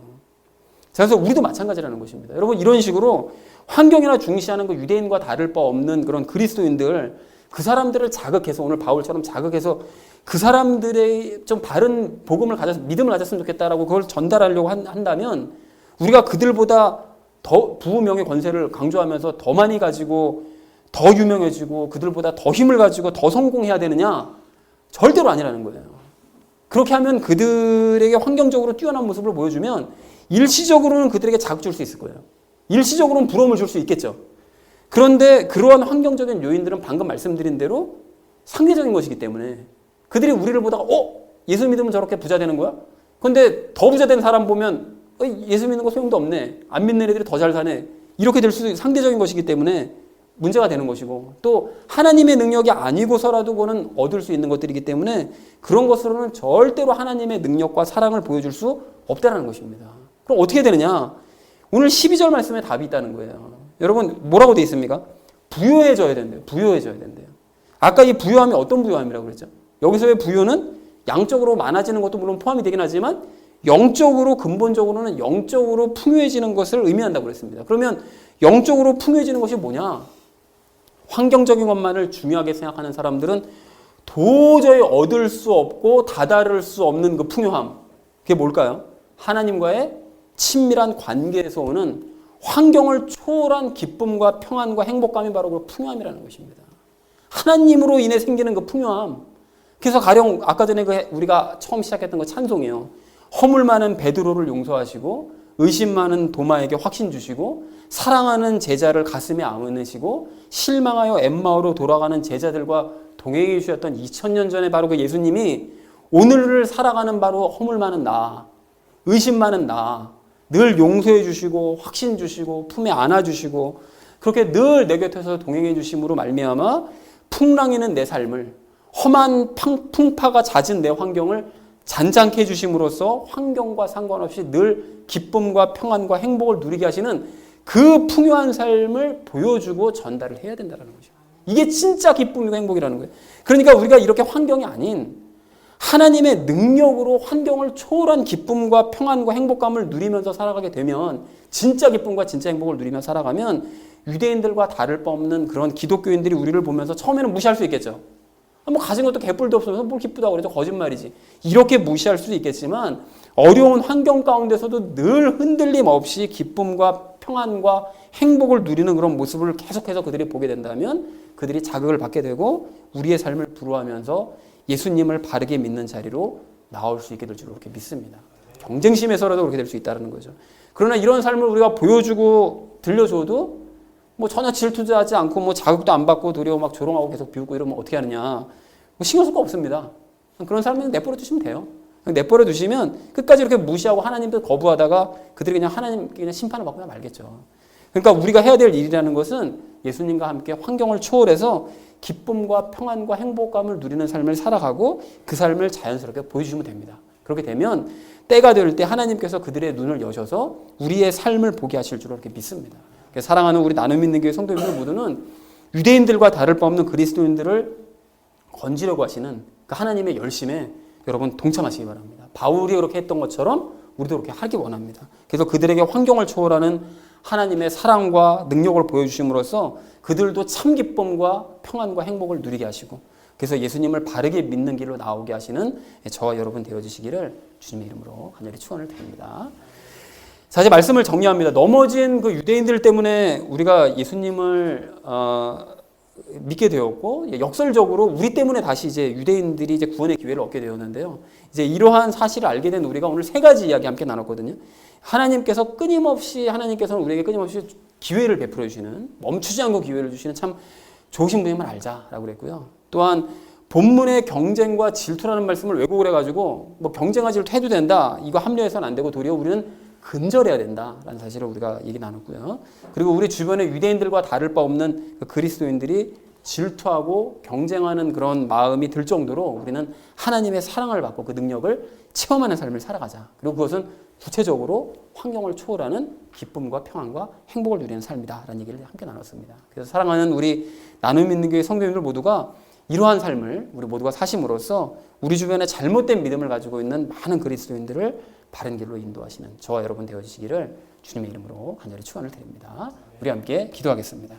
그래서 우리도 마찬가지라는 것입니다. 여러분, 이런 식으로 환경이나 중시하는 그 유대인과 다를 바 없는 그런 그리스도인들, 그 사람들을 자극해서, 오늘 바울처럼 자극해서 그 사람들의 좀 다른 복음을 가져서 믿음을 가졌으면 좋겠다라고 그걸 전달하려고 한다면 우리가 그들보다 더 부명의 권세를 강조하면서 더 많이 가지고 더 유명해지고 그들보다 더 힘을 가지고 더 성공해야 되느냐? 절대로 아니라는 거예요. 그렇게 하면 그들에게 환경적으로 뛰어난 모습을 보여주면 일시적으로는 그들에게 자극 줄 수 있을 거예요. 일시적으로는 부러움을 줄 수 있겠죠. 그런데 그러한 환경적인 요인들은 방금 말씀드린 대로 상대적인 것이기 때문에 그들이 우리를 보다가 예수 믿으면 저렇게 부자 되는 거야? 근데 더 부자 된 사람 보면 예수 믿는 거 소용도 없네. 안 믿는 애들이 더 잘 사네. 이렇게 될 수 상대적인 것이기 때문에 문제가 되는 것이고 또 하나님의 능력이 아니고서라도 그거는 얻을 수 있는 것들이기 때문에 그런 것으로는 절대로 하나님의 능력과 사랑을 보여줄 수 없다는 것입니다. 그럼 어떻게 되느냐? 오늘 12절 말씀에 답이 있다는 거예요. 여러분 뭐라고 되어 있습니까? 부요해져야 된대요. 부요해져야 된대요. 아까 이 부요함이 어떤 부요함이라고 그랬죠? 여기서의 부요는 양적으로 많아지는 것도 물론 포함이 되긴 하지만 영적으로 근본적으로는 영적으로 풍요해지는 것을 의미한다고 그랬습니다. 그러면 영적으로 풍요해지는 것이 뭐냐? 환경적인 것만을 중요하게 생각하는 사람들은 도저히 얻을 수 없고 다다를 수 없는 그 풍요함. 그게 뭘까요? 하나님과의 친밀한 관계에서 오는 환경을 초월한 기쁨과 평안과 행복감이 바로 그 풍요함이라는 것입니다. 하나님으로 인해 생기는 그 풍요함. 그래서 가령 아까 전에 우리가 처음 시작했던 그 찬송이에요. 허물 많은 베드로를 용서하시고 의심 많은 도마에게 확신 주시고 사랑하는 제자를 가슴에 안으시고 실망하여 엠마오로 돌아가는 제자들과 동행해 주셨던 2000년 전에 바로 그 예수님이 오늘을 살아가는 바로 허물 많은 나, 의심 많은 나, 늘 용서해 주시고 확신 주시고 품에 안아 주시고 그렇게 늘 내 곁에서 동행해 주심으로 말미암아 풍랑이는 내 삶을 험한 풍파가 잦은 내 환경을 잔잔케 해주심으로써 환경과 상관없이 늘 기쁨과 평안과 행복을 누리게 하시는 그 풍요한 삶을 보여주고 전달을 해야 된다는 거죠. 이게 진짜 기쁨이고 행복이라는 거예요. 그러니까 우리가 이렇게 환경이 아닌 하나님의 능력으로 환경을 초월한 기쁨과 평안과 행복감을 누리면서 살아가게 되면 진짜 기쁨과 진짜 행복을 누리며 살아가면 유대인들과 다를 바 없는 그런 기독교인들이 우리를 보면서 처음에는 무시할 수 있겠죠. 뭐 가진 것도 개뿔도 없으면서 뭘 기쁘다고 그래도 거짓말이지. 이렇게 무시할 수도 있겠지만 어려운 환경 가운데서도 늘 흔들림 없이 기쁨과 평안과 행복을 누리는 그런 모습을 계속해서 그들이 보게 된다면 그들이 자극을 받게 되고 우리의 삶을 부러워하면서 예수님을 바르게 믿는 자리로 나올 수 있게 될 줄로 그렇게 믿습니다. 경쟁심에서라도 그렇게 될 수 있다는 거죠. 그러나 이런 삶을 우리가 보여주고 들려줘도 뭐 전혀 질투하지 않고 뭐 자극도 안 받고 도리어 막 조롱하고 계속 비웃고 이러면 어떻게 하느냐. 뭐 신경 쓸 거 없습니다. 그런 삶은 내버려 두시면 돼요. 내버려 두시면 끝까지 이렇게 무시하고 하나님도 거부하다가 그들이 그냥 하나님 그냥 심판을 받고 말겠죠. 그러니까 우리가 해야 될 일이라는 것은 예수님과 함께 환경을 초월해서 기쁨과 평안과 행복감을 누리는 삶을 살아가고 그 삶을 자연스럽게 보여주시면 됩니다. 그렇게 되면 때가 될 때 하나님께서 그들의 눈을 여셔서 우리의 삶을 보게 하실 줄로 이렇게 믿습니다. 사랑하는 우리 나눔 믿는 교회 성도님들 모두는 유대인들과 다를 바 없는 그리스도인들을 건지려고 하시는 그 하나님의 열심에 여러분 동참하시기 바랍니다. 바울이 그렇게 했던 것처럼 우리도 그렇게 하기 원합니다. 그래서 그들에게 환경을 초월하는 하나님의 사랑과 능력을 보여주심으로써 그들도 참 기쁨과 평안과 행복을 누리게 하시고 그래서 예수님을 바르게 믿는 길로 나오게 하시는 저와 여러분 되어주시기를 주님의 이름으로 간절히 축원을 드립니다. 자, 이제 말씀을 정리합니다. 넘어진 그 유대인들 때문에 우리가 예수님을 믿게 되었고 역설적으로 우리 때문에 다시 이제 유대인들이 이제 구원의 기회를 얻게 되었는데요. 이제 이러한 사실을 알게 된 우리가 오늘 세 가지 이야기 함께 나눴거든요. 하나님께서는 우리에게 끊임없이 기회를 베풀어 주시는, 멈추지 않고 기회를 주시는 참 좋으신 분임을 알자라고 그랬고요. 또한 본문의 경쟁과 질투라는 말씀을 왜곡을 해가지고 뭐 경쟁과 질투해도 된다, 이거 합리화해서는 안 되고 도리어 우리는 근절해야 된다라는 사실을 우리가 얘기 나눴고요. 그리고 우리 주변의 유대인들과 다를 바 없는 그 그리스도인들이 질투하고 경쟁하는 그런 마음이 들 정도로 우리는 하나님의 사랑을 받고 그 능력을 체험하는 삶을 살아가자. 그리고 그것은 구체적으로 환경을 초월하는 기쁨과 평안과 행복을 누리는 삶이다라는 얘기를 함께 나눴습니다. 그래서 사랑하는 우리 나눔 있는 교회 성도님들 모두가 이러한 삶을 우리 모두가 사심으로써 우리 주변에 잘못된 믿음을 가지고 있는 많은 그리스도인들을 바른 길로 인도하시는 저와 여러분 되어주시기를 주님의 이름으로 간절히 축원을 드립니다. 우리 함께 기도하겠습니다.